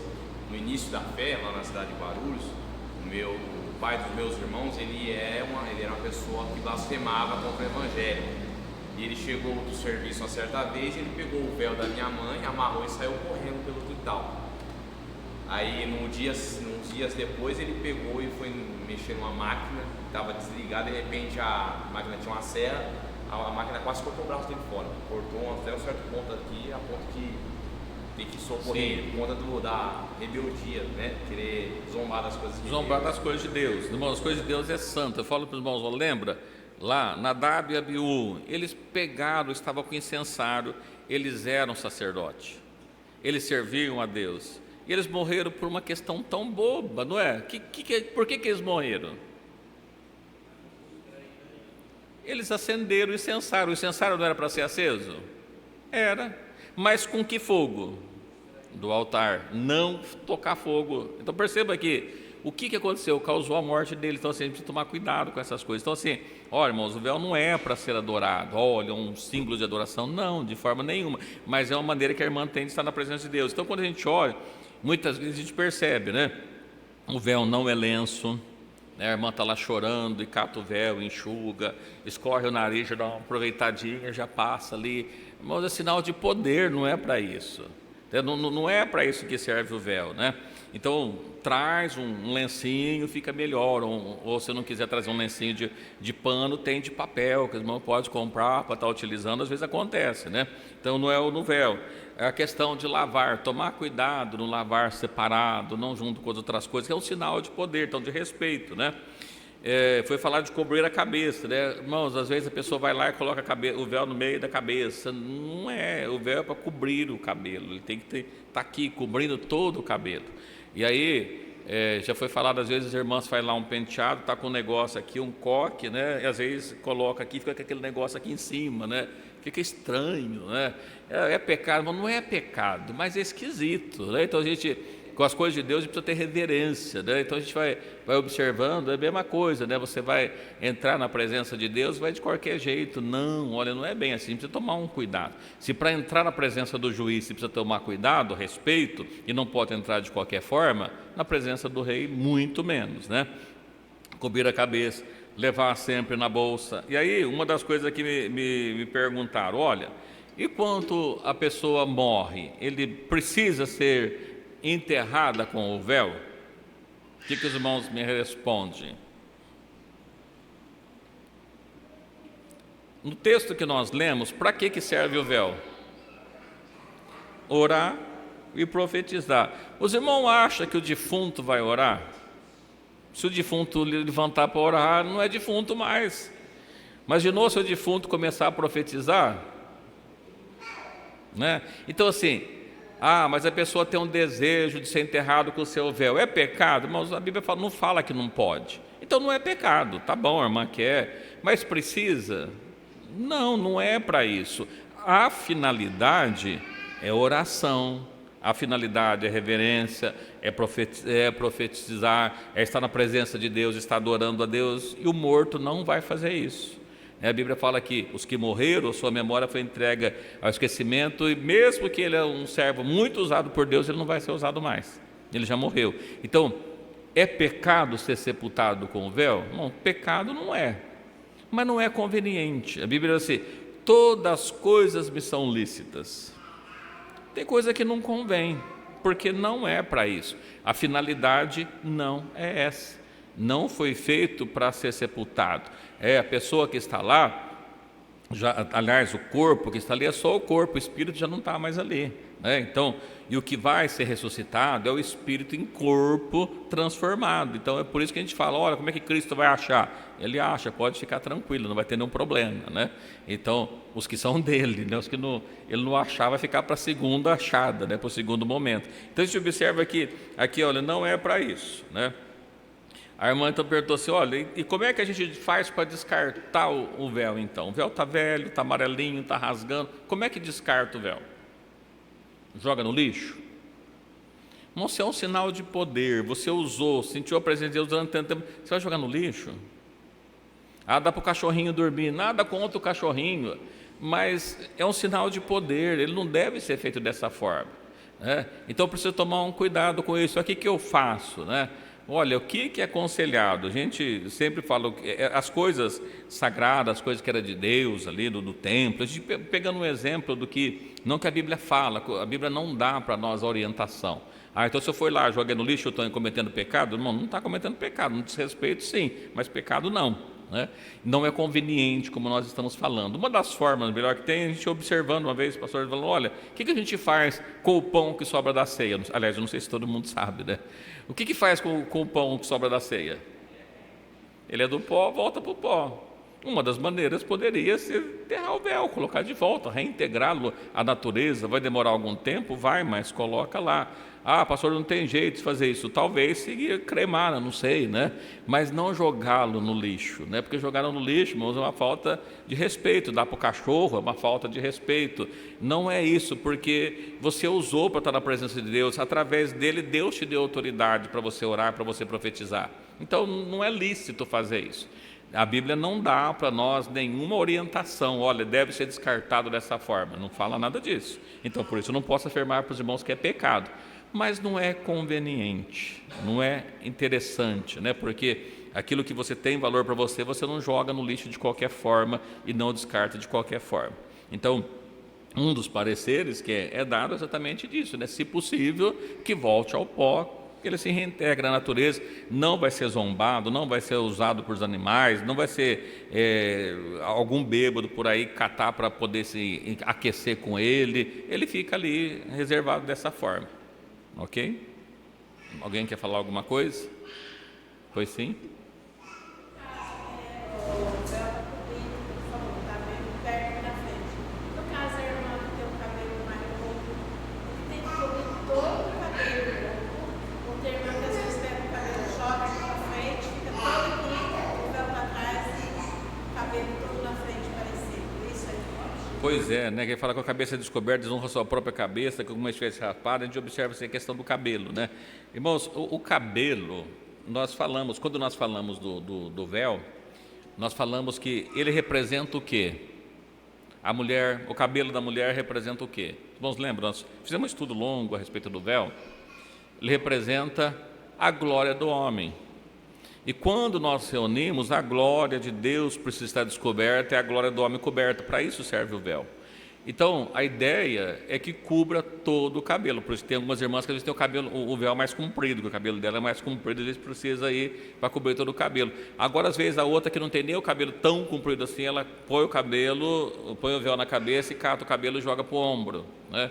no início da fé, lá na cidade de Guarulhos, o pai dos meus irmãos, ele era uma pessoa que blasfemava contra o evangelho. E ele chegou do serviço uma certa vez, ele pegou o véu da minha mãe, amarrou e saiu correndo pelo quintal. Aí, uns dias depois, ele pegou e foi mexer numa máquina, estava desligada, de repente a máquina tinha uma serra, a máquina quase cortou o braço dele fora. Cortou até um certo ponto aqui, a ponto que tem que socorrer ele, por conta da rebeldia, né? Querer zombar das coisas de Deus. Zombar das coisas de Deus. Irmãos, as coisas de Deus é santa. Eu falo para os irmãos, lembra? Lá, Nadab e Abiú, eles estavam com incensário, eles eram sacerdote, eles serviam a Deus, e eles morreram por uma questão tão boba, não é? Por que eles morreram? Eles acenderam o incensário não era para ser aceso? Era, mas com que fogo? Do altar, não tocar fogo. Então perceba que o que aconteceu? Causou a morte dele. Então assim, a gente precisa tomar cuidado com essas coisas. Então assim, olha, irmãos, o véu não é para ser adorado, olha, um símbolo de adoração, não, de forma nenhuma, mas é uma maneira que a irmã tem de estar na presença de Deus. Então quando a gente olha, muitas vezes a gente percebe, né? O véu não é lenço, né? A irmã está lá chorando e cata o véu, enxuga, escorre o nariz, já dá uma aproveitadinha, já passa ali. Irmãos, é sinal de poder, não é para isso. Não é para isso que serve o véu, né? Então, traz um lencinho, fica melhor. Ou se não quiser trazer um lencinho de pano, tem de papel, que o irmão pode comprar para estar utilizando, às vezes acontece, né? Então, não é no véu. É a questão de lavar, tomar cuidado no lavar separado, não junto com as outras coisas, que é um sinal de poder, então de respeito, né? Foi falar de cobrir a cabeça, né? Irmãos, às vezes a pessoa vai lá e coloca o véu no meio da cabeça. Não é, o véu é para cobrir o cabelo, ele tem que estar aqui cobrindo todo o cabelo. E aí, já foi falado, às vezes as irmãs fazem lá um penteado, está com um negócio aqui, um coque, né? E às vezes coloca aqui, fica com aquele negócio aqui em cima, né? Fica estranho, né? É pecado, mas não é pecado, mas é esquisito, né? Então a gente, com as coisas de Deus, a gente precisa ter reverência, né? Então a gente vai observando, é a mesma coisa, né? Você vai entrar na presença de Deus, vai de qualquer jeito. Não, olha, não é bem assim, a gente precisa tomar um cuidado. Se para entrar na presença do juiz você precisa tomar cuidado, respeito, e não pode entrar de qualquer forma, na presença do rei, muito menos, né? Cobrir a cabeça, levar sempre na bolsa. E aí, uma das coisas que me perguntaram, olha, e quando a pessoa morre, ele precisa ser enterrada com o véu? O que os irmãos me respondem? No texto que nós lemos, para que serve o véu? Orar e profetizar. Os irmãos acham que o defunto vai orar? Se o defunto levantar para orar, não é defunto mais. Mas de novo, se o defunto começar a profetizar, né? Então assim, mas a pessoa tem um desejo de ser enterrado com o seu véu, é pecado? Mas a Bíblia não fala que não pode. Então não é pecado, tá bom, a irmã quer, mas precisa? Não, não é para isso. A finalidade é oração, a finalidade é reverência, é profetizar, é estar na presença de Deus, estar adorando a Deus, e o morto não vai fazer isso. A Bíblia fala que os que morreram, sua memória foi entregue ao esquecimento, e mesmo que ele é um servo muito usado por Deus, ele não vai ser usado mais, ele já morreu. Então, é pecado ser sepultado com o véu? Não, pecado não é, mas não é conveniente. A Bíblia diz assim: todas as coisas me são lícitas. Tem coisa que não convém, porque não é para isso. A finalidade não é essa. Não foi feito para ser sepultado. A pessoa que está lá, aliás, o corpo que está ali é só o corpo, o espírito já não está mais ali, né? Então, e o que vai ser ressuscitado é o espírito em corpo transformado. Então é por isso que a gente fala: olha, como é que Cristo vai achar? Ele acha, pode ficar tranquilo, não vai ter nenhum problema, né? Então, os que são dele, né? Os que ele não achar, vai ficar para a segunda achada, né? Para o segundo momento. Então a gente observa aqui, olha, não é para isso, né? A irmã então perguntou assim: olha, e como é que a gente faz para descartar o véu então? O véu está velho, está amarelinho, está rasgando. Como é que descarta o véu? Joga no lixo? Não, isso é um sinal de poder. Você usou, sentiu a presença de Deus durante tanto tempo, você vai jogar no lixo? Dá para o cachorrinho dormir. Nada contra o cachorrinho, mas é um sinal de poder, ele não deve ser feito dessa forma, né? Então precisa tomar um cuidado com isso. O que eu faço, né? Olha, o que é aconselhado? A gente sempre fala as coisas sagradas, as coisas que eram de Deus ali do templo, a gente pegando um exemplo do que, não que a Bíblia fala, a Bíblia não dá para nós a orientação. Então se eu for lá, joguei no lixo, eu estou cometendo pecado? Não está cometendo pecado, no desrespeito sim, mas pecado não, né? Não é conveniente, como nós estamos falando. Uma das formas melhor que tem, a gente observando uma vez, o pastor falou: olha, o que a gente faz com o pão que sobra da ceia? Aliás, eu não sei se todo mundo sabe, né? O que faz com o pão que sobra da ceia? Ele é do pó, volta para o pó. Uma das maneiras poderia ser enterrar o véu, colocar de volta, reintegrá-lo à natureza. Vai demorar algum tempo? Vai, mas coloca lá. Pastor, não tem jeito de fazer isso. Talvez seguir cremar, não sei, né? Mas não jogá-lo no lixo, né? Porque jogar no lixo, irmãos, é uma falta de respeito. Dar para o cachorro é uma falta de respeito. Não é isso, porque você usou para estar na presença de Deus. Através dele, Deus te deu autoridade para você orar, para você profetizar. Então, não é lícito fazer isso. A Bíblia não dá para nós nenhuma orientação: olha, deve ser descartado dessa forma. Não fala nada disso. Então, por isso, eu não posso afirmar para os irmãos que é pecado. Mas não é conveniente, não é interessante, né? Porque aquilo que você tem valor para você, você não joga no lixo de qualquer forma e não descarta de qualquer forma. Então, um dos pareceres que é dado é exatamente disso, né? Se possível, que volte ao pó, que ele se reintegra à natureza, não vai ser zombado, não vai ser usado por animais, não vai ser algum bêbado por aí catar para poder se aquecer com ele fica ali reservado dessa forma, ok? Alguém quer falar alguma coisa? Pois sim? Pois é, né? Quem fala com a cabeça descoberta, desonra a sua própria cabeça, com uma espécie rapada, a gente observa essa questão do cabelo, né? Irmãos, o cabelo, quando nós falamos do véu, nós falamos que ele representa o quê? A mulher, o cabelo da mulher representa o quê? Irmãos, lembram? Nós fizemos um estudo longo a respeito do véu. Ele representa a glória do homem. E quando nós reunimos, a glória de Deus precisa estar descoberta e a glória do homem coberta. Para isso serve o véu. Então, a ideia é que cubra todo o cabelo. Por isso tem algumas irmãs que às vezes têm o véu mais comprido, que o cabelo dela é mais comprido, às vezes precisa ir para cobrir todo o cabelo. Agora, às vezes, a outra que não tem nem o cabelo tão comprido assim, ela põe o véu na cabeça e cata o cabelo e joga para o ombro, né?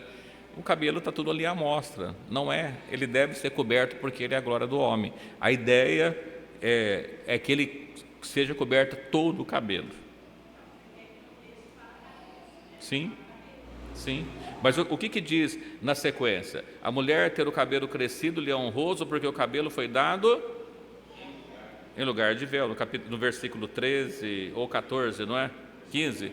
o cabelo está tudo ali à mostra. Não é, ele deve ser coberto porque ele é a glória do homem. A ideia é que ele seja coberto todo o cabelo. Sim, sim. Mas o que diz na sequência? A mulher ter o cabelo crescido lhe é honroso porque o cabelo foi dado em lugar de véu, no versículo 13 ou 14, não é? 15,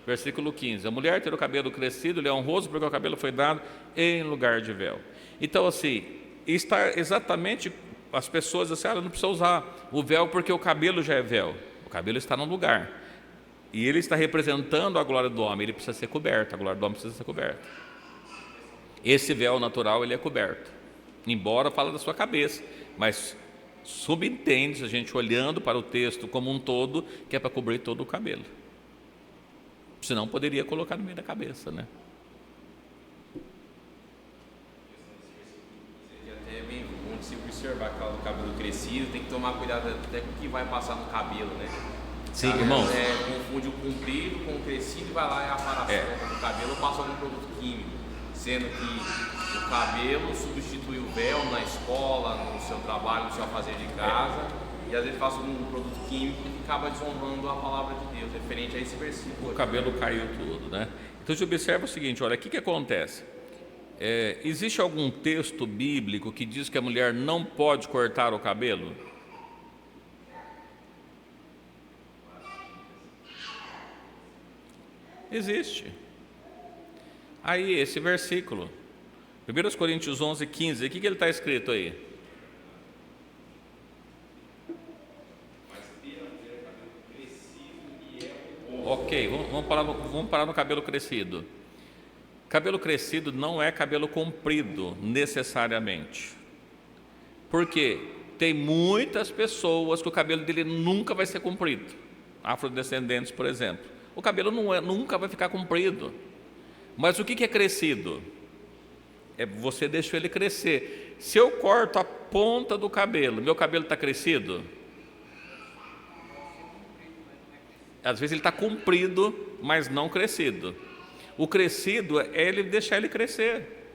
versículo 15. A mulher ter o cabelo crescido lhe é honroso porque o cabelo foi dado em lugar de véu. Então, assim, está exatamente, as pessoas dizem assim, não precisa usar o véu porque o cabelo já é véu. O cabelo está no lugar. E ele está representando a glória do homem, ele precisa ser coberto, a glória do homem precisa ser coberta. Esse véu natural, ele é coberto. Embora fala da sua cabeça, mas subentende, a gente olhando para o texto como um todo, que é para cobrir todo o cabelo. Senão poderia colocar no meio da cabeça, né? Até bem bom de se observar aquela do cabelo crescido, tem que tomar cuidado até com o que vai passar no cabelo, né? Sim, irmãos. Confunde o comprido com o crescido e vai lá e apara no cabelo, passa algum produto químico, sendo que o cabelo substitui o véu na escola, no seu trabalho, no seu fazer de casa, e às vezes passa um produto químico que acaba desonrando a palavra de Deus, referente a esse versículo. O cabelo caiu tudo, né? Então você observa o seguinte, olha, o que acontece? Existe algum texto bíblico que diz que a mulher não pode cortar o cabelo? Existe. Aí, esse versículo, 1 Coríntios 11, 15, o que ele está escrito aí? Ok, vamos parar no cabelo crescido. Cabelo crescido não é cabelo comprido, necessariamente. Porque tem muitas pessoas que o cabelo dele nunca vai ser comprido. Afrodescendentes, por exemplo. O cabelo nunca vai ficar comprido. Mas o que é crescido? Você deixou ele crescer. Se eu corto a ponta do cabelo, meu cabelo está crescido? Às vezes ele está comprido, mas não crescido. O crescido é ele deixar ele crescer,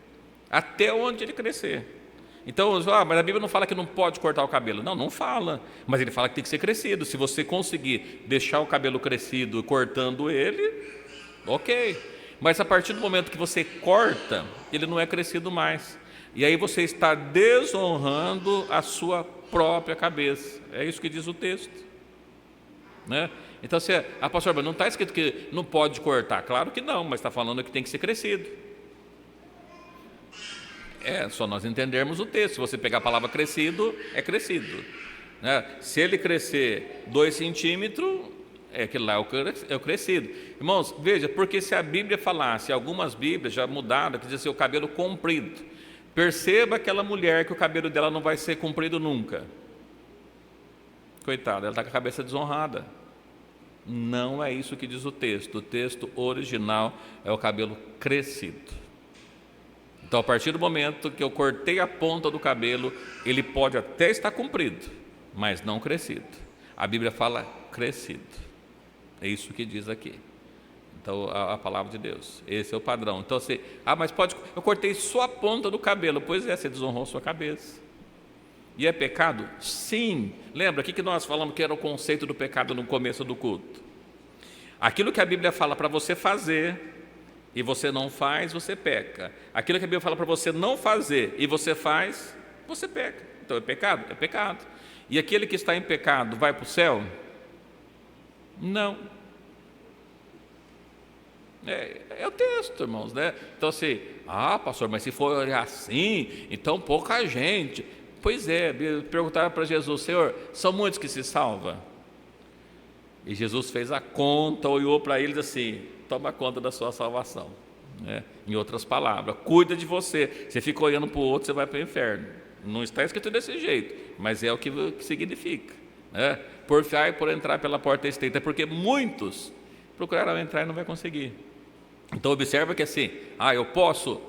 até onde ele crescer. Então, mas a Bíblia não fala que não pode cortar o cabelo. Não fala, mas ele fala que tem que ser crescido. Se você conseguir deixar o cabelo crescido cortando ele, ok. Mas a partir do momento que você corta, ele não é crescido mais. E aí você está desonrando a sua própria cabeça. É isso que diz o texto, né? Então, pastor, mas não está escrito que não pode cortar. Claro que não, mas está falando que tem que ser crescido. Só nós entendermos o texto. Se você pegar a palavra crescido, é crescido, né? Se ele crescer 2 centímetros, aquele lá é o crescido. Irmãos, veja, porque se a Bíblia falasse, algumas Bíblias já mudaram, que diz assim, o cabelo comprido. Perceba aquela mulher que o cabelo dela não vai ser comprido nunca. Coitada, ela está com a cabeça desonrada. Não é isso que diz o texto. O texto original é o cabelo crescido. Então, a partir do momento que eu cortei a ponta do cabelo, ele pode até estar comprido, mas não crescido. A Bíblia fala crescido. É isso que diz aqui. Então, a palavra de Deus. Esse é o padrão. Então, mas eu cortei só a ponta do cabelo. Pois você desonrou sua cabeça. E é pecado? Sim. Lembra, o que nós falamos que era o conceito do pecado no começo do culto? Aquilo que a Bíblia fala para você fazer e você não faz, você peca. Aquilo que a Bíblia fala para você não fazer e você faz, você peca. Então é pecado? É pecado. E aquele que está em pecado vai para o céu? Não. É o texto, irmãos, né? Então assim, pastor, mas se for assim, então pouca gente. Pois é, perguntaram para Jesus, Senhor, são muitos que se salvam? E Jesus fez a conta, olhou para eles assim, toma conta da sua salvação, né? Em outras palavras, cuida de você. Você fica olhando para o outro, você vai para o inferno. Não está escrito desse jeito, mas é o que significa, né? Porfiar e por entrar pela porta estreita, é porque muitos procuraram entrar e não vai conseguir. Então observa que assim, eu posso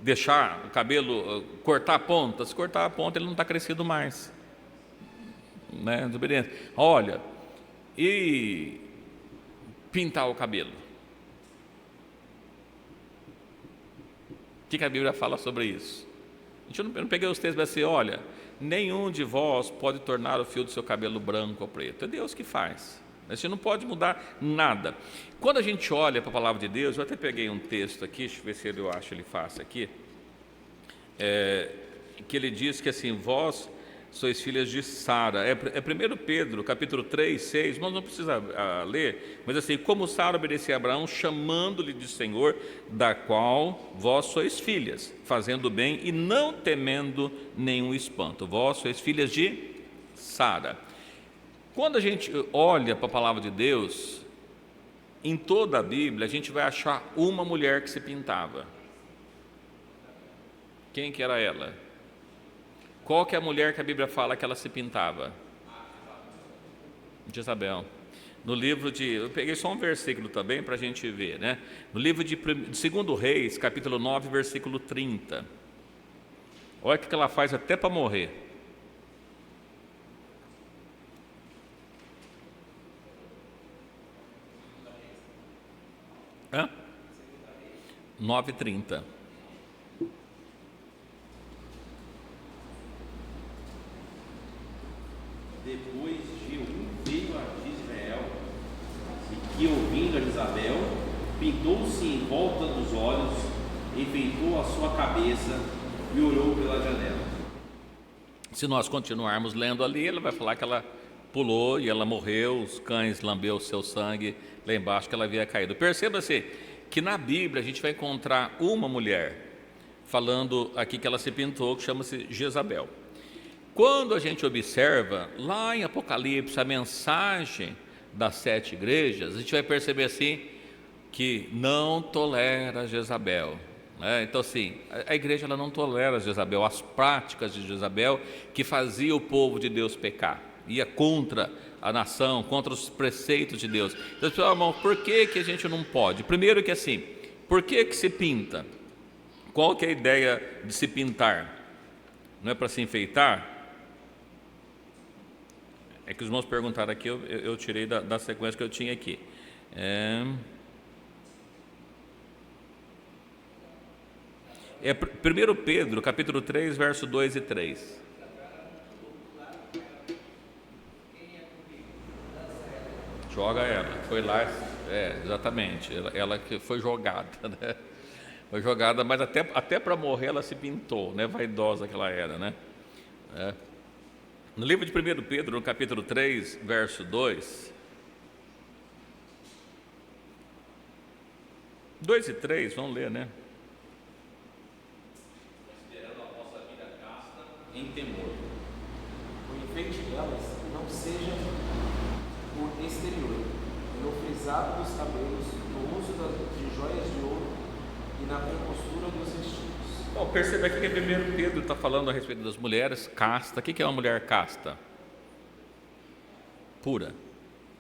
deixar o cabelo, cortar a ponta. Se cortar a ponta, ele não está crescido mais, né? Desobediente. Olha, e pintar o cabelo? que a Bíblia fala sobre isso? Eu não peguei os textos, mas assim, olha, nenhum de vós pode tornar o fio do seu cabelo branco ou preto. É Deus que faz. A gente não pode mudar nada. Quando a gente olha para a palavra de Deus, eu até peguei um texto aqui, deixa eu ver se eu acho ele fácil aqui, que ele diz que assim, vós sois filhas de Sara. É 1 Pedro, capítulo 3, 6, mas não precisa ler, mas assim, como Sara obedecia a Abraão, chamando-lhe de Senhor, da qual vós sois filhas, fazendo bem e não temendo nenhum espanto. Vós sois filhas de Sara. Quando a gente olha para a palavra de Deus, em toda a Bíblia, a gente vai achar uma mulher que se pintava. Quem que era ela? Qual que é a mulher que a Bíblia fala que ela se pintava? Jezabel. No livro de... Eu peguei só um versículo também para a gente ver, né? No livro de 2 Reis, capítulo 9, versículo 30. Olha o que ela faz até para morrer. Hã? 9:30. Depois Jeú veio a Israel, e que, ouvindo a Jezabel, pintou-se em volta dos olhos, enfeitou a sua cabeça e olhou pela janela. Se nós continuarmos lendo ali, ela vai falar que ela pulou e ela morreu, os cães lambeu o seu sangue lá embaixo, que ela havia caído. Perceba-se que na Bíblia a gente vai encontrar uma mulher falando aqui que ela se pintou, que chama-se Jezabel. Quando a gente observa lá em Apocalipse a mensagem das 7 igrejas, a gente vai perceber assim que não tolera Jezabel, né? Então assim, a igreja ela não tolera Jezabel, as práticas de Jezabel que fazia o povo de Deus pecar, ia contra a nação, contra os preceitos de Deus. Então, pessoal, irmão, por que a gente não pode? Primeiro que assim, por que se pinta? Qual que é a ideia de se pintar? Não é para se enfeitar? É que os irmãos perguntaram aqui, eu tirei da sequência que eu tinha aqui. 1 Pedro, capítulo 3, verso 2 e 3. Joga ela, foi lá, exatamente, ela que foi jogada, né? Foi jogada, mas até para morrer ela se pintou, né? Vaidosa que ela era, né? No livro de 1 Pedro, no capítulo 3, verso 2, 2 e 3, vamos ler, né? Considerando a vossa vida casta em temor. O enfeite delas não seja o exterior, no frisado dos cabelos, no uso de joias de ouro e na compostura dos vestidos. Bom, perceba aqui que 1 Pedro está falando a respeito das mulheres casta. O que é uma mulher casta? Pura,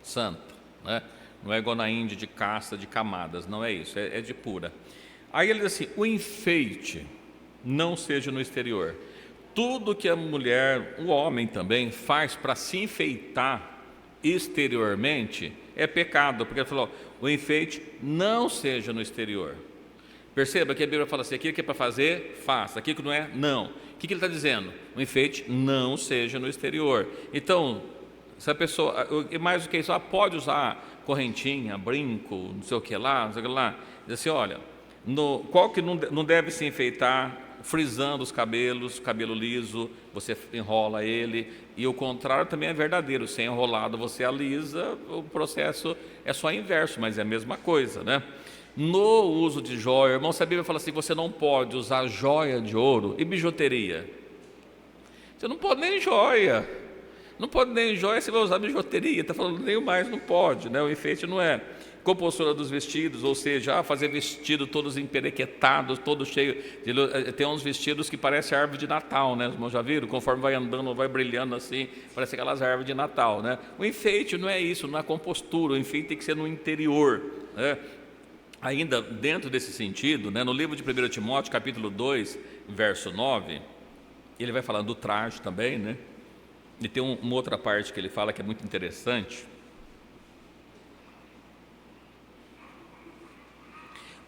santa, né? Não é igual na Índia de casta, de camadas, não é isso, é de pura. Aí ele diz assim, o enfeite não seja no exterior. Tudo que a mulher, o homem também, faz para se enfeitar exteriormente é pecado, porque ele falou, o enfeite não seja no exterior. Perceba que a Bíblia fala assim, aquilo que é para fazer, faça, aquilo que não é, não. O que ele está dizendo? O enfeite não seja no exterior. Então, se a pessoa, mais do que isso, ela pode usar correntinha, brinco, não sei o que lá, diz assim, olha, qual que não deve se enfeitar, frisando os cabelos, cabelo liso, você enrola ele, e o contrário também é verdadeiro, se é enrolado você alisa, o processo é só inverso, mas é a mesma coisa, né? No uso de joia, irmão, a Bíblia fala assim, você não pode usar joia de ouro e bijuteria. Você não pode nem joia, você vai usar bijuteria, está falando nem mais, não pode, né? O enfeite não é compostura dos vestidos, ou seja, fazer vestido todos emperequetados, todo cheio, tem uns vestidos que parecem árvore de Natal, né? Os irmãos já viram? Conforme vai andando, vai brilhando assim, parece aquelas árvores de Natal, né? O enfeite não é isso, não é compostura, o enfeite tem que ser no interior, né? Ainda dentro desse sentido, né, no livro de 1 Timóteo, capítulo 2, verso 9, ele vai falando do traje também, né? E tem uma outra parte que ele fala que é muito interessante.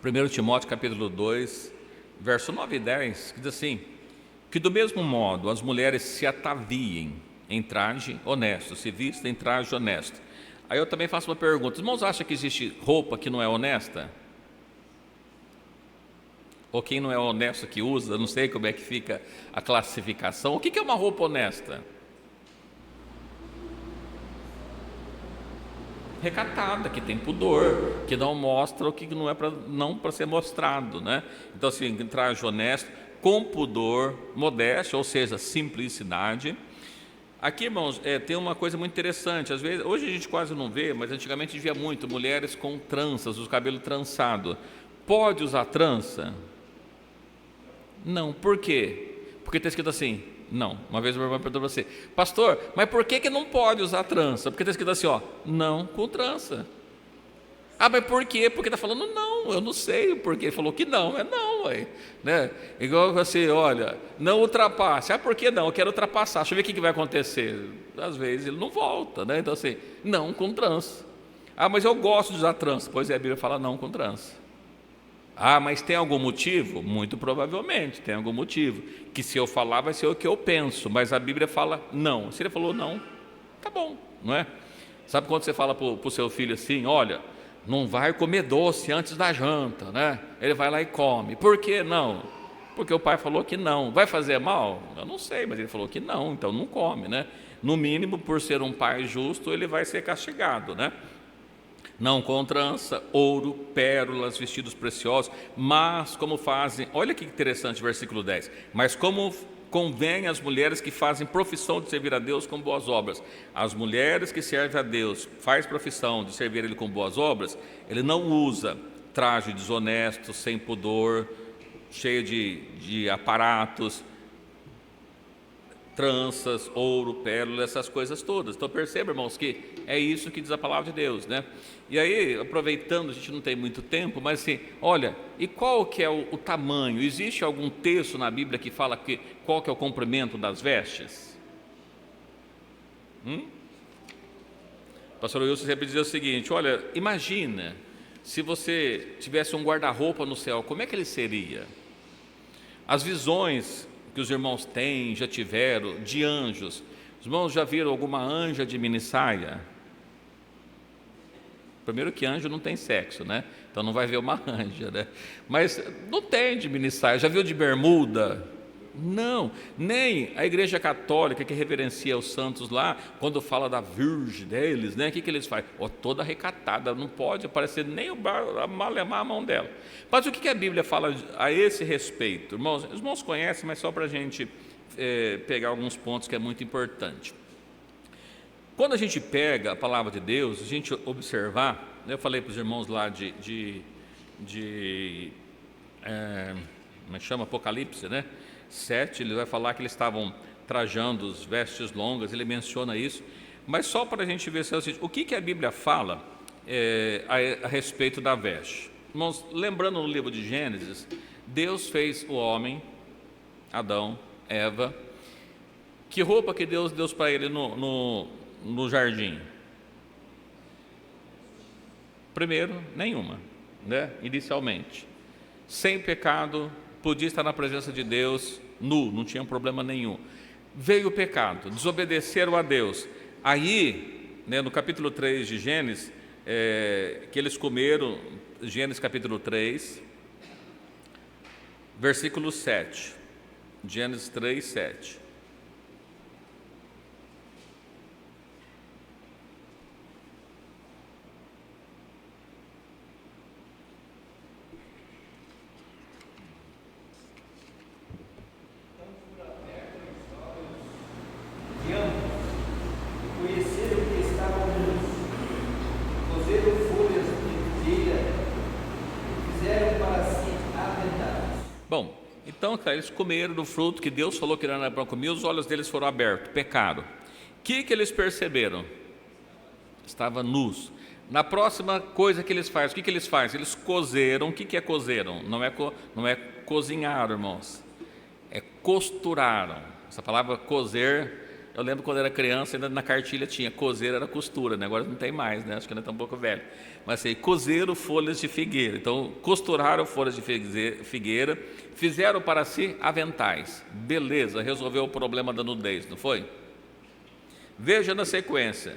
1 Timóteo, capítulo 2, verso 9 e 10, que diz assim: que do mesmo modo as mulheres se ataviem em traje honesto, se vistam em traje honesto. Aí eu também faço uma pergunta: os irmãos acham que existe roupa que não é honesta? Ou quem não é honesto que usa, não sei como é que fica a classificação. O que é uma roupa honesta? Recatada, que tem pudor, que não mostra o que não é para ser mostrado, né? Então, assim, traje honesto, com pudor, modéstia, ou seja, simplicidade. Aqui, irmãos, tem uma coisa muito interessante. Às vezes, hoje a gente quase não vê, mas antigamente a gente via muito mulheres com tranças, os cabelos trançados. Pode usar trança? Não. Por quê? Porque está escrito assim. Não. Uma vez meu irmão perguntou para você: pastor, mas por que não pode usar trança? Porque está escrito assim, ó, não com trança. Ah, mas por quê? Porque está falando não, eu não sei o porquê. Ele falou que não, é não, ué, né? Igual você, olha, não ultrapasse. Ah, por que não? Eu quero ultrapassar, deixa eu ver o que vai acontecer. Às vezes ele não volta, né? Então assim, não com trança. Ah, mas eu gosto de usar trança. Pois é, a Bíblia fala não com trança. Ah, mas tem algum motivo? Muito provavelmente tem algum motivo, que se eu falar vai ser o que eu penso, mas a Bíblia fala não. Se ele falou não, tá bom, não é? Sabe quando você fala para o seu filho assim: olha, não vai comer doce antes da janta, né? Ele vai lá e come. Por que não? Porque o pai falou que não. Vai fazer mal? Eu não sei, mas ele falou que não, então não come, né? No mínimo, por ser um pai justo, ele vai ser castigado, né? Não com trança, ouro, pérolas, vestidos preciosos, mas como fazem, olha que interessante, versículo 10, mas como convém às mulheres que fazem profissão de servir a Deus com boas obras. As mulheres que servem a Deus, faz profissão de servir Ele com boas obras, ele não usa traje desonesto, sem pudor, cheio de aparatos, tranças, ouro, pérola, essas coisas todas. Então perceba, irmãos, que é isso que diz a palavra de Deus, né? E aí, aproveitando, a gente não tem muito tempo, mas assim, olha, e qual que é o tamanho? Existe algum texto na Bíblia que fala qual que é o comprimento das vestes? O pastor Wilson sempre dizia o seguinte: olha, imagina se você tivesse um guarda-roupa no céu, como é que ele seria? As visões que os irmãos têm, já tiveram, de anjos. Os irmãos já viram alguma anja de minissaia? Primeiro que anjo não tem sexo, né? Então não vai ver uma anja, né? Mas não tem de minissaia. Já viu de bermuda? Não. Nem a Igreja Católica, que reverencia os santos lá, quando fala da virgem deles, né? O que eles fazem? Toda recatada, não pode aparecer nem malemar a mão dela. Mas o que a Bíblia fala a esse respeito? Irmãos, os irmãos conhecem, mas só para a gente pegar alguns pontos que é muito importante. Quando a gente pega a palavra de Deus, a gente observar, eu falei para os irmãos lá como é que chama? Apocalipse, né? 7, ele vai falar que eles estavam trajando as vestes longas, ele menciona isso, mas só para a gente ver o que a Bíblia fala a respeito da veste. Irmãos, lembrando no livro de Gênesis, Deus fez o homem, Adão, Eva. Que roupa que Deus deu para ele no jardim? Primeiro, nenhuma, né? Inicialmente, sem pecado, podia estar na presença de Deus nu, não tinha problema nenhum. Veio o pecado, desobedeceram a Deus. Aí, né, no capítulo 3 de Gênesis, que eles comeram, Gênesis capítulo 3, versículo 7, Gênesis 3, 7. Bom, então, eles comeram do fruto que Deus falou que não era para comer, os olhos deles foram abertos, pecaram. O que eles perceberam? Estavam nus. Na próxima coisa que eles fazem, o que eles fazem? Eles cozeram. O que é cozeram? Não é cozinhar, irmãos. É costuraram. Essa palavra cozer Eu lembro quando era criança, ainda na cartilha tinha cozer era costura, né? Agora não tem mais, né? Acho que ainda está um pouco velho. Mas assim, cozeram folhas de figueira. Então, costuraram folhas de figueira, fizeram para si aventais. Beleza, resolveu o problema da nudez, não foi? Veja na sequência,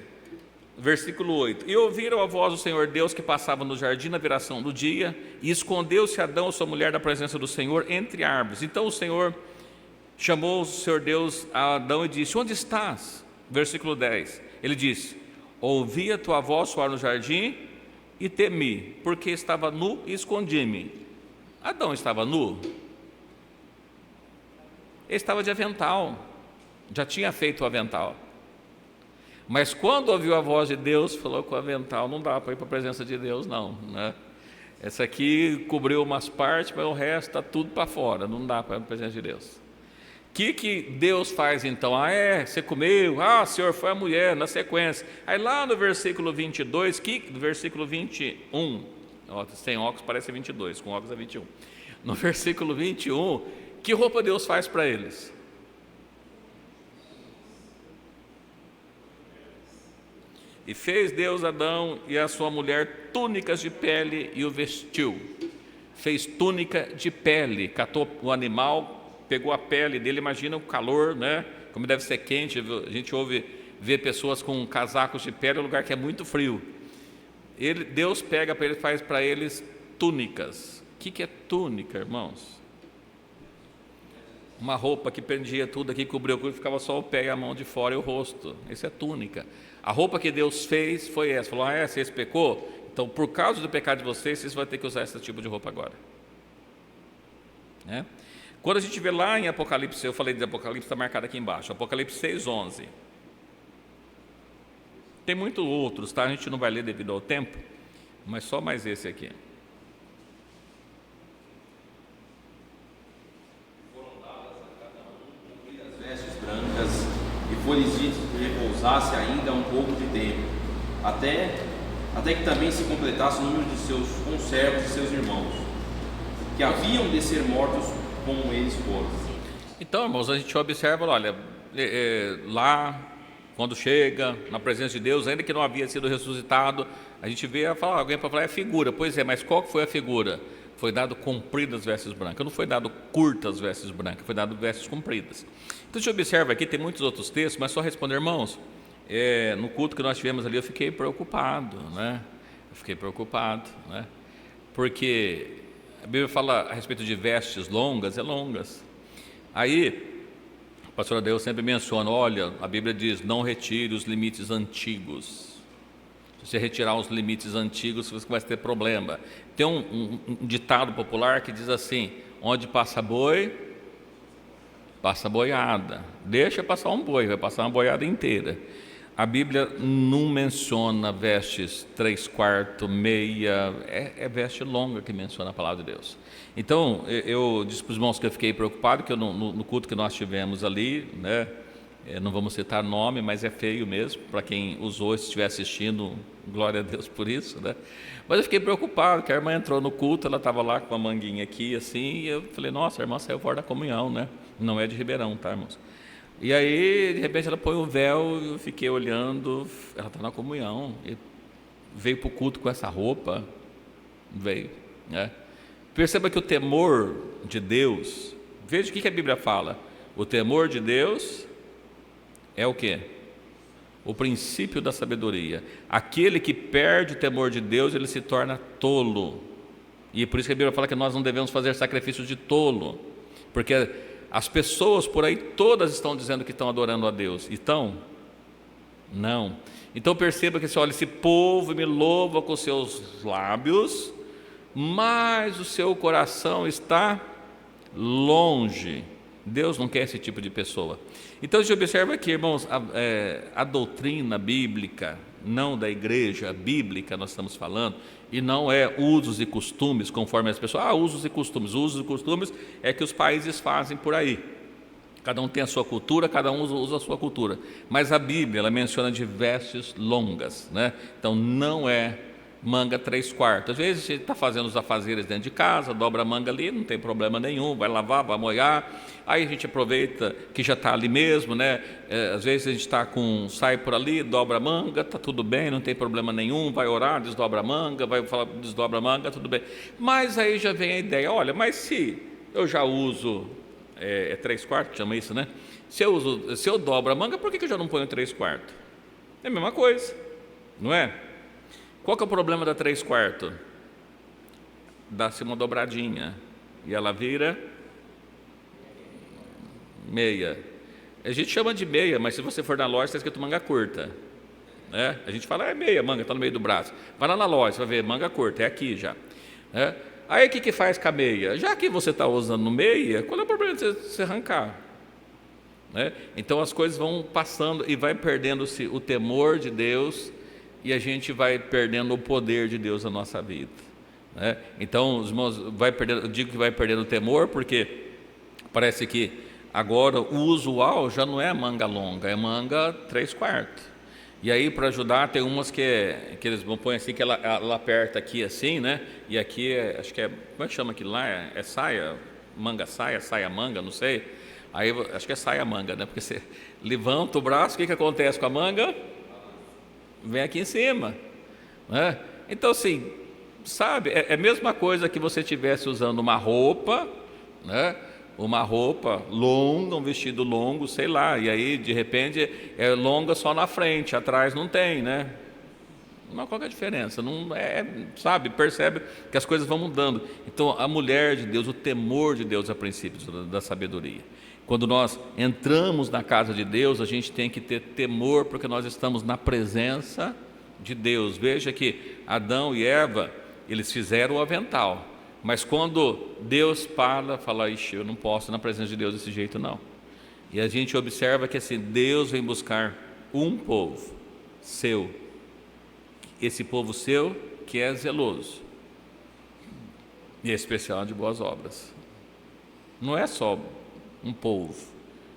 versículo 8. E ouviram a voz do Senhor Deus que passava no jardim na viração do dia, e escondeu-se Adão e sua mulher da presença do Senhor entre árvores. Então o Senhor chamou o Senhor Deus a Adão e disse: onde estás? Versículo 10. Ele disse: ouvi a tua voz soar no jardim e temi, porque estava nu e escondi-me. Adão estava nu? Ele estava de avental, já tinha feito o avental. Mas quando ouviu a voz de Deus, falou que o avental não dá para ir para a presença de Deus, não, né? Essa aqui cobriu umas partes, mas o resto está tudo para fora, não dá para ir para a presença de Deus. O que Deus faz então? Você comeu, Senhor, foi a mulher, na sequência. Aí lá no versículo 22, no versículo 21, sem óculos parece 22, com óculos é 21. No versículo 21, que roupa Deus faz para eles? E fez Deus Adão e a sua mulher túnicas de pele e o vestiu. Fez túnica de pele, catou o animal, pegou a pele dele, imagina o calor, né? Como deve ser quente, a gente vê pessoas com casacos de pele em um lugar que é muito frio. Deus pega para ele, faz para eles túnicas. O que é túnica, irmãos? Uma roupa que prendia tudo aqui, cobriu, ficava só o pé e a mão de fora e o rosto. Isso é túnica. A roupa que Deus fez foi essa. Falou, vocês pecou? Então, por causa do pecado de vocês vão ter que usar esse tipo de roupa agora. Né? Quando a gente vê lá em Apocalipse, eu falei de Apocalipse, está marcado aqui embaixo, Apocalipse 6:11. Tem muitos outros, tá? A gente não vai ler devido ao tempo, mas só mais esse aqui. Foram dadas a cada um compridas vestes brancas, e foi-lhes dito que repousasse ainda um pouco de tempo, até que também se completasse o número de seus conservos e seus irmãos, que haviam de ser mortos como eles foram. Então, irmãos, a gente observa, olha, lá, quando chega na presença de Deus, ainda que não havia sido ressuscitado, a gente vê alguém para falar, é figura. Pois é, mas qual foi a figura? Foi dado compridas vestes brancas, não foi dado curtas vestes brancas, foi dado vestes compridas. Então, a gente observa aqui, tem muitos outros textos, mas só responder, irmãos, no culto que nós tivemos ali, eu fiquei preocupado, né? Porque a Bíblia fala a respeito de vestes longas, longas. Aí, a pastora Deus sempre menciona, olha, a Bíblia diz, não retire os limites antigos. Se você retirar os limites antigos, você vai ter problema. Tem um ditado popular que diz assim, onde passa boi, passa boiada. Deixa passar um boi, vai passar uma boiada inteira. A Bíblia não menciona vestes 3/4, meia, é veste longa que menciona a palavra de Deus. Então, eu disse para os irmãos que eu fiquei preocupado, que no culto que nós tivemos ali, né, não vamos citar nome, mas é feio mesmo, para quem usou e estiver assistindo, glória a Deus por isso, né? Mas eu fiquei preocupado, que a irmã entrou no culto, ela estava lá com uma manguinha aqui, assim, e eu falei, nossa, a irmã saiu fora da comunhão, né? Não é de Ribeirão, tá, irmãos? E aí, de repente, ela põe o véu, eu fiquei olhando, ela está na comunhão, e veio para o culto com essa roupa, veio, né? Perceba que o temor de Deus, veja o que a Bíblia fala, o temor de Deus é o quê? O princípio da sabedoria. Aquele que perde o temor de Deus, ele se torna tolo, e por isso que a Bíblia fala que nós não devemos fazer sacrifícios de tolo, porque as pessoas por aí todas estão dizendo que estão adorando a Deus. Então, não. Então perceba que esse povo me louva com seus lábios, mas o seu coração está longe. Deus não quer esse tipo de pessoa. Então a gente observa aqui, irmãos, a doutrina bíblica, não da igreja bíblica nós estamos falando, e não é usos e costumes, conforme as pessoas, usos e costumes é que os países fazem por aí, cada um tem a sua cultura, cada um usa a sua cultura, mas a Bíblia, ela menciona de vestes longas, né? Então não é manga 3/4. Às vezes a gente está fazendo os afazeres dentro de casa, dobra a manga ali, não tem problema nenhum, vai lavar, vai molhar. Aí a gente aproveita que já está ali mesmo, né? Às vezes a gente está com sai por ali, dobra a manga, está tudo bem, não tem problema nenhum, vai orar, desdobra a manga, vai falar, desdobra a manga, tudo bem. Mas aí já vem a ideia, olha, mas se eu já uso 3/4, chama isso, né? Se eu dobro a manga, por que eu já não ponho 3/4? É a mesma coisa, não é? Qual que é o problema da 3/4? Dá-se uma dobradinha e ela vira meia. A gente chama de meia, mas se você for na loja, está escrito manga curta, né? A gente fala, é meia, manga, está no meio do braço. Vai lá na loja, você vai ver, manga curta, é aqui já, né? Aí o que faz com a meia? Já que você está usando meia, qual é o problema de você arrancar? Né? Então as coisas vão passando e vai perdendo-se o temor de Deus, e a gente vai perdendo o poder de Deus na nossa vida, né? Então, os irmãos, eu digo que vai perdendo o temor, porque parece que agora o usual já não é manga longa, é manga 3/4. E aí, para ajudar, tem umas que eles vão pôr assim, que ela aperta aqui assim, né? E aqui, acho que como é que chama aquilo lá? É saia, saia manga, não sei. Aí, acho que é saia manga, né? Porque você levanta o braço, o que acontece com a manga? Vem aqui em cima, né? Então, assim, sabe, é a mesma coisa que você estivesse usando uma roupa, né? Uma roupa longa, um vestido longo, sei lá, e aí de repente é longa só na frente, atrás não tem, né? Mas qual que é a diferença? Não sabe, percebe que as coisas vão mudando. Então a mulher de Deus, o temor de Deus é o princípio da sabedoria. Quando nós entramos na casa de Deus, a gente tem que ter temor, porque nós estamos na presença de Deus. Veja que Adão e Eva, eles fizeram o avental, mas quando Deus fala, ixi, eu não posso ir na presença de Deus desse jeito não. E a gente observa que assim, Deus vem buscar um povo seu, esse povo seu que é zeloso e é especial de boas obras. Não é só um povo,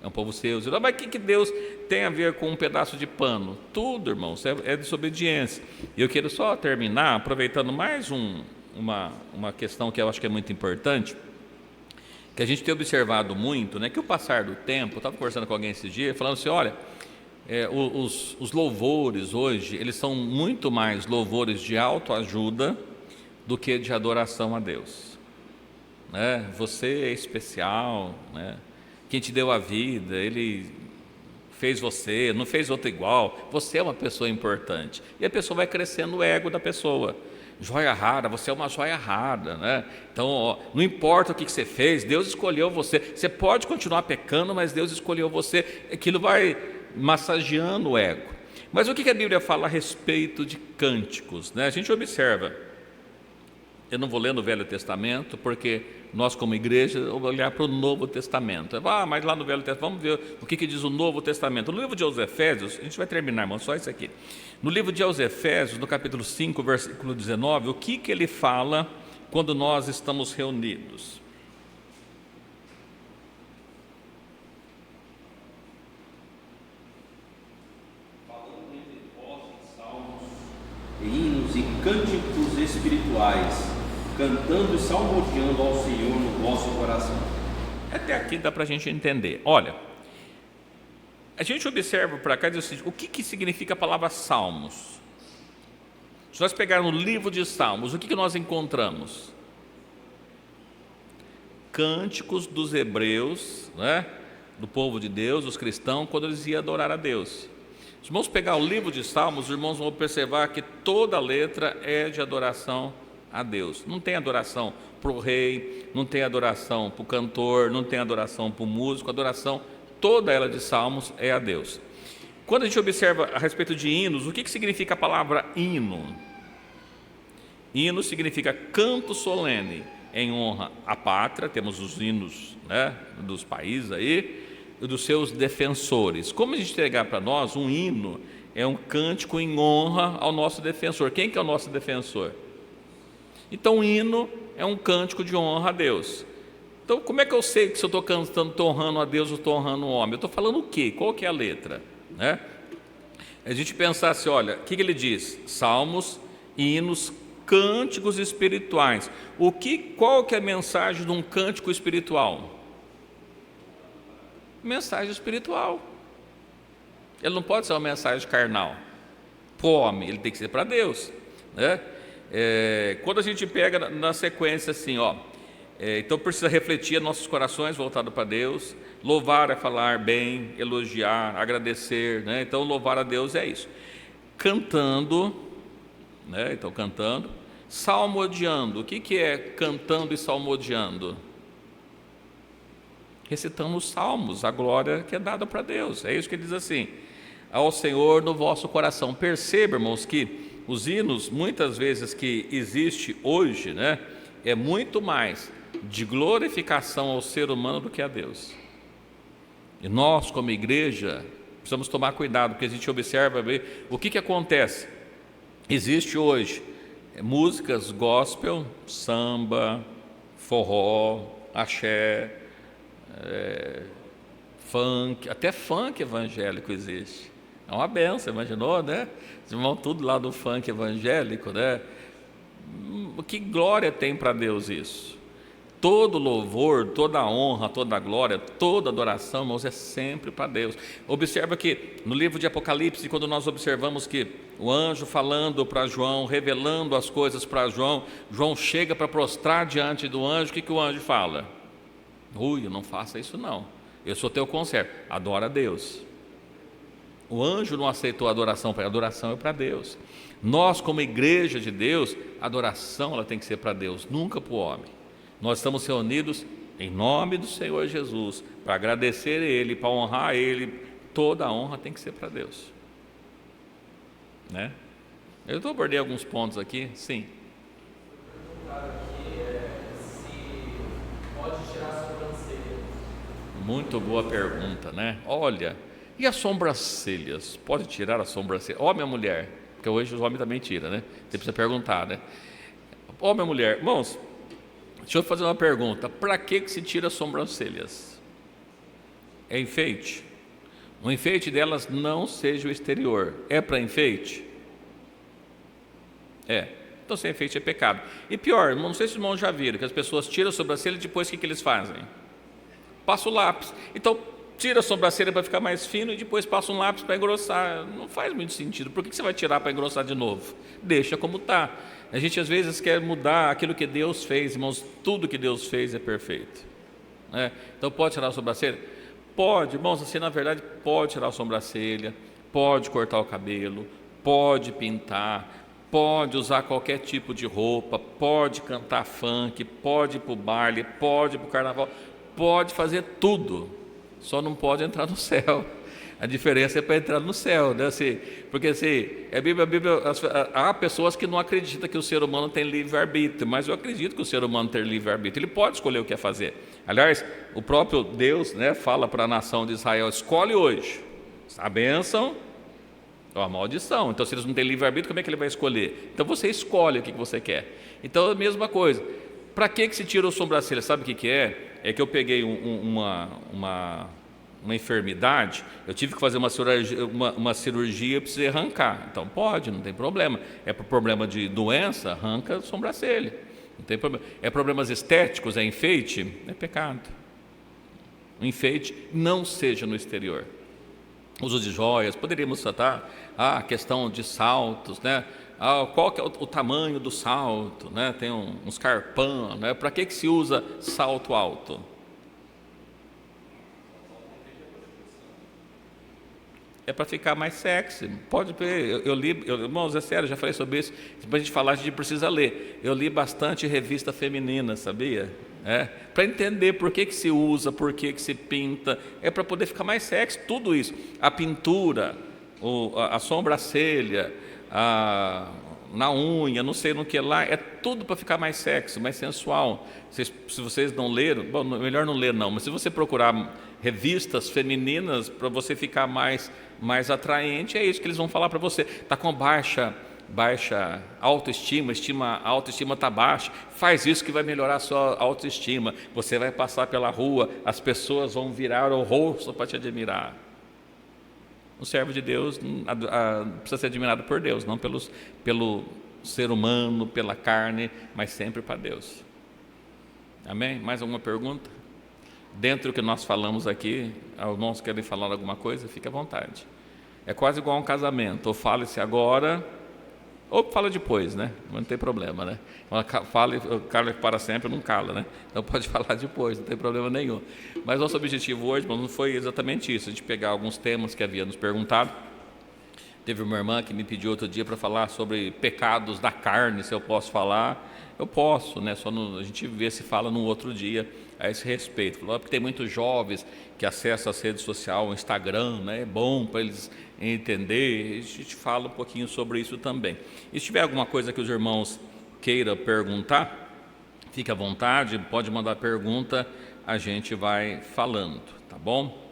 é um povo seu. Mas o que Deus tem a ver com um pedaço de pano? Tudo, irmãos, é desobediência. E eu quero só terminar aproveitando mais uma questão que eu acho que é muito importante, que a gente tem observado muito, né? Que o passar do tempo, eu estava conversando com alguém esses dias, falando assim, olha, os louvores hoje, eles são muito mais louvores de autoajuda do que de adoração a Deus, né? Você é especial, né? Quem te deu a vida, Ele fez você, não fez outro igual, você é uma pessoa importante, e a pessoa vai crescendo o ego da pessoa. Joia rara, você é uma joia rara, né? Então, não importa o que você fez, Deus escolheu você. Você pode continuar pecando, mas Deus escolheu você. Aquilo vai massageando o ego. Mas o que a Bíblia fala a respeito de cânticos, né? A gente observa, eu não vou ler no Velho Testamento, porque nós como igreja vamos olhar para o Novo Testamento. Mas lá no Velho Testamento, vamos ver o que diz o Novo Testamento. No livro de Efésios, a gente vai terminar, irmão, só isso aqui. No livro de Efésios, no capítulo 5, versículo 19, o que ele fala quando nós estamos reunidos? Falando entre vós em salmos, hinos e cânticos espirituais, cantando e salmodiando ao Senhor no vosso coração. Até aqui dá para a gente entender. Olha, a gente observa para cá e diz assim, o que significa a palavra salmos? Se nós pegarmos no livro de Salmos, o que nós encontramos? Cânticos dos hebreus, né? Do povo de Deus, os cristãos, quando eles iam adorar a Deus. Se irmãos pegar o livro de Salmos, os irmãos vão observar que toda letra é de adoração a Deus. Não tem adoração para o rei, não tem adoração para o cantor, não tem adoração para o músico, a adoração toda ela de Salmos é a Deus. Quando a gente observa a respeito de hinos, o que significa a palavra hino? Hino significa canto solene em honra à pátria, temos os hinos, né, dos países aí, e dos seus defensores. Como a gente entregar para nós, um hino é um cântico em honra ao nosso defensor. Quem que é o nosso defensor? Então, o hino é um cântico de honra a Deus. Então, como é que eu sei que se eu estou cantando, estou honrando a Deus ou estou honrando o homem? Eu estou falando o quê? Qual que é a letra? Né? A gente pensar assim, olha, o que ele diz? Salmos hinos, cânticos espirituais. Qual que é a mensagem de um cântico espiritual? Mensagem espiritual. Ele não pode ser uma mensagem carnal. Come, ele tem que ser para Deus, né? Quando a gente pega na sequência assim, então precisa refletir nossos corações voltados para Deus. Louvar é falar bem, elogiar, agradecer, né? Então louvar a Deus é isso. Cantando, né? Então cantando, salmodiando. O que é cantando e salmodiando? Recitando os salmos, a glória que é dada para Deus. É isso que ele diz assim: ao Senhor no vosso coração. Perceba, irmãos, que os hinos, muitas vezes que existe hoje, né, é muito mais de glorificação ao ser humano do que a Deus. E nós, como igreja, precisamos tomar cuidado, porque a gente observa ver o que acontece. Existe hoje músicas gospel, samba, forró, axé, funk, até funk evangélico existe. É uma benção, imaginou, né? Os irmãos tudo lá do funk evangélico, né? Que glória tem para Deus isso? Todo louvor, toda honra, toda glória, toda adoração, irmãos, é sempre para Deus. Observa que no livro de Apocalipse, quando nós observamos que o anjo falando para João, revelando as coisas para João, João chega para prostrar diante do anjo. O que o anjo fala? Não faça isso não, eu sou teu conservo. Adora a Deus. O anjo não aceitou a adoração, a adoração é para Deus. Nós, como igreja de Deus, a adoração ela tem que ser para Deus, nunca para o homem. Nós estamos reunidos em nome do Senhor Jesus, para agradecer a Ele, para honrar Ele. Toda a honra tem que ser para Deus, né? Eu abordei alguns pontos aqui, sim. Muito boa pergunta, né? Olha, e as sobrancelhas? Pode tirar a sobrancelha? Homem ou mulher? Porque hoje os homens também tiram, né? Você precisa perguntar, né? Homem ou mulher? Irmãos, deixa eu fazer uma pergunta. Para que se tira as sobrancelhas? É enfeite? O enfeite delas não seja o exterior. É para enfeite? É. Então, se é enfeite é pecado. E pior, não sei se os irmãos já viram, que as pessoas tiram a sobrancelha e depois o que eles fazem? Passa o lápis. Então, tira a sobrancelha para ficar mais fino e depois passa um lápis para engrossar. Não faz muito sentido. Por que você vai tirar para engrossar de novo? Deixa como está. A gente às vezes quer mudar aquilo que Deus fez, irmãos. Tudo que Deus fez é perfeito, né? Então pode tirar a sobrancelha? Pode, irmãos, assim na verdade pode tirar a sobrancelha, pode cortar o cabelo, pode pintar, pode usar qualquer tipo de roupa, pode cantar funk, pode ir para o baile, pode ir para o carnaval, pode fazer tudo, só não pode entrar no céu. A diferença é para entrar no céu, né? Porque a Bíblia, há pessoas que não acreditam que o ser humano tem livre-arbítrio, mas eu acredito que o ser humano tem livre-arbítrio, ele pode escolher o que quer fazer. Aliás, o próprio Deus, né, fala para a nação de Israel: escolhe hoje a bênção ou a maldição. Então, se eles não têm livre-arbítrio, como é que ele vai escolher? Então, você escolhe o que você quer. Então, é a mesma coisa. Para que se tira o sobrancelha? Sabe o que é? É que eu peguei uma enfermidade, eu tive que fazer uma cirurgia e precisei arrancar. Então pode, não tem problema. É por problema de doença, arranca a sobrancelha, não tem problema. É problemas estéticos, é enfeite, é pecado. O enfeite não seja no exterior. Uso de joias, poderíamos tratar a questão de saltos, né? Qual que é o tamanho do salto, né? Tem uns carpão, né? Para que se usa salto alto? É para ficar mais sexy. Pode ver, irmãos, é sério, já falei sobre isso. Para a gente falar, a gente precisa ler. Eu li bastante revista feminina, sabia? Para entender por que se usa, por que se pinta. É para poder ficar mais sexy, tudo isso. A pintura, a sobrancelha, na unha, não sei no que lá, é tudo para ficar mais sexy, mais sensual. Se vocês não leram, bom, melhor não ler não, mas se você procurar revistas femininas para você ficar mais atraente, é isso que eles vão falar para você. Está com baixa autoestima, a autoestima está baixa, faz isso que vai melhorar a sua autoestima. Você vai passar pela rua, as pessoas vão virar o rosto para te admirar. O servo de Deus precisa ser admirado por Deus, não ser humano, pela carne, mas sempre para Deus. Amém? Mais alguma pergunta? Dentro do que nós falamos aqui, irmãos querem falar alguma coisa? Fique à vontade. É quase igual a um casamento, ou fale-se agora, ou fala depois, né? Não tem problema, né? Fala, o cala para sempre, não cala, né? Então pode falar depois, não tem problema nenhum. Mas nosso objetivo hoje, irmão, não foi exatamente isso, a gente pegar alguns temas que havia nos perguntado. Teve uma irmã que me pediu outro dia para falar sobre pecados da carne, se eu posso falar. Eu posso, né? Só a gente vê se fala num outro dia a esse respeito. Falou, porque tem muitos jovens que acessam as redes sociais, o Instagram, né? É bom para eles entender. A gente fala um pouquinho sobre isso também. E se tiver alguma coisa que os irmãos queiram perguntar, fique à vontade, pode mandar pergunta, a gente vai falando, tá bom?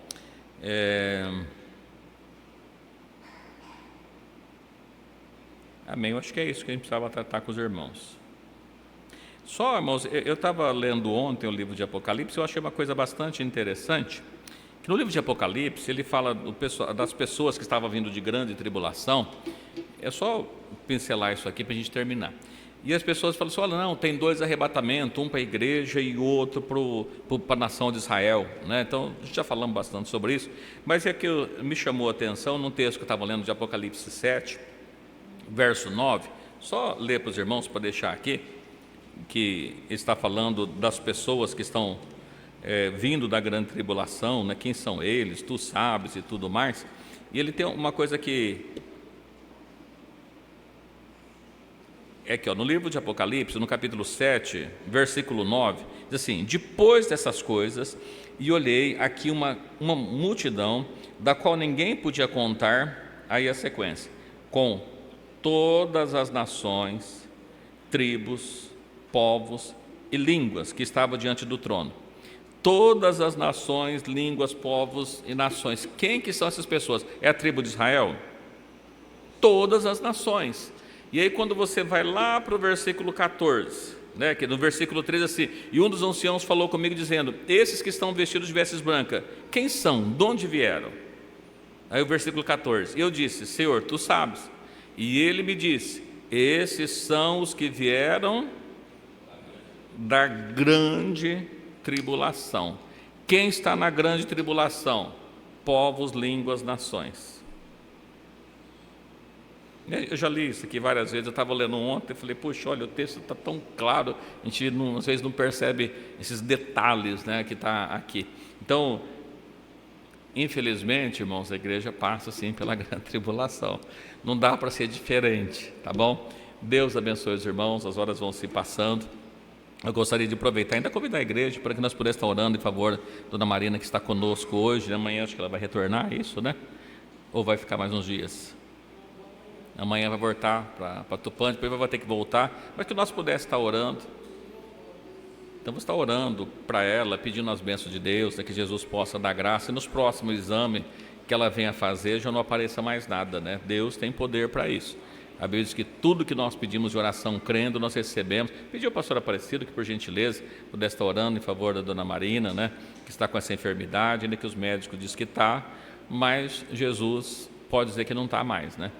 Amém, eu acho que é isso que a gente precisava tratar com os irmãos. Só, irmãos, eu estava lendo ontem o livro de Apocalipse, eu achei uma coisa bastante interessante, que no livro de Apocalipse ele fala das pessoas que estavam vindo de grande tribulação. É só pincelar isso aqui para a gente terminar. E as pessoas falam assim, olha, não, tem 2 arrebatamentos, um para a igreja e outro para a nação de Israel, né? Então, já falamos bastante sobre isso, mas é que me chamou a atenção num texto que eu estava lendo de Apocalipse 7, verso 9, só ler para os irmãos para deixar aqui, que está falando das pessoas que estão vindo da grande tribulação, né? Quem são eles, tu sabes e tudo mais. E ele tem uma coisa que é que no livro de Apocalipse, no capítulo 7, versículo 9, diz assim, depois dessas coisas, e olhei aqui uma multidão, da qual ninguém podia contar, aí a sequência, com todas as nações, tribos, povos e línguas que estavam diante do trono. Todas as nações, línguas, povos e nações. Quem que são essas pessoas? É a tribo de Israel? Todas as nações. E aí quando você vai lá para o versículo 14, né, que no versículo 13 assim, e um dos anciãos falou comigo dizendo, esses que estão vestidos de vestes brancas, quem são? De onde vieram? Aí o versículo 14, eu disse, Senhor, tu sabes. E ele me disse, esses são os que vieram da grande tribulação. Quem está na grande tribulação? Povos, línguas, nações. Eu já li isso aqui várias vezes, eu estava lendo ontem, falei, puxa, olha, o texto está tão claro, a gente às vezes não percebe esses detalhes, né, que está aqui. Então, infelizmente, irmãos, a igreja passa sim pela grande tribulação, não dá para ser diferente, tá bom? Deus abençoe os irmãos, as horas vão se passando. Eu gostaria de aproveitar, ainda convidar a igreja para que nós pudéssemos estar orando em favor da Dona Marina, que está conosco hoje, amanhã acho que ela vai retornar, isso, né? Ou vai ficar mais uns dias? Amanhã vai voltar para Tupã, depois vai ter que voltar, mas que nós pudéssemos estar orando. Então vamos estar orando para ela, pedindo as bênçãos de Deus, que Jesus possa dar graça, e nos próximos exames que ela venha fazer, já não apareça mais nada, né? Deus tem poder para isso. A Bíblia diz que tudo que nós pedimos de oração crendo, nós recebemos. Pediu ao pastor Aparecido que, por gentileza, pudesse estar orando em favor da Dona Marina, né, que está com essa enfermidade, ainda que os médicos dizem que está, mas Jesus pode dizer que não está mais, né?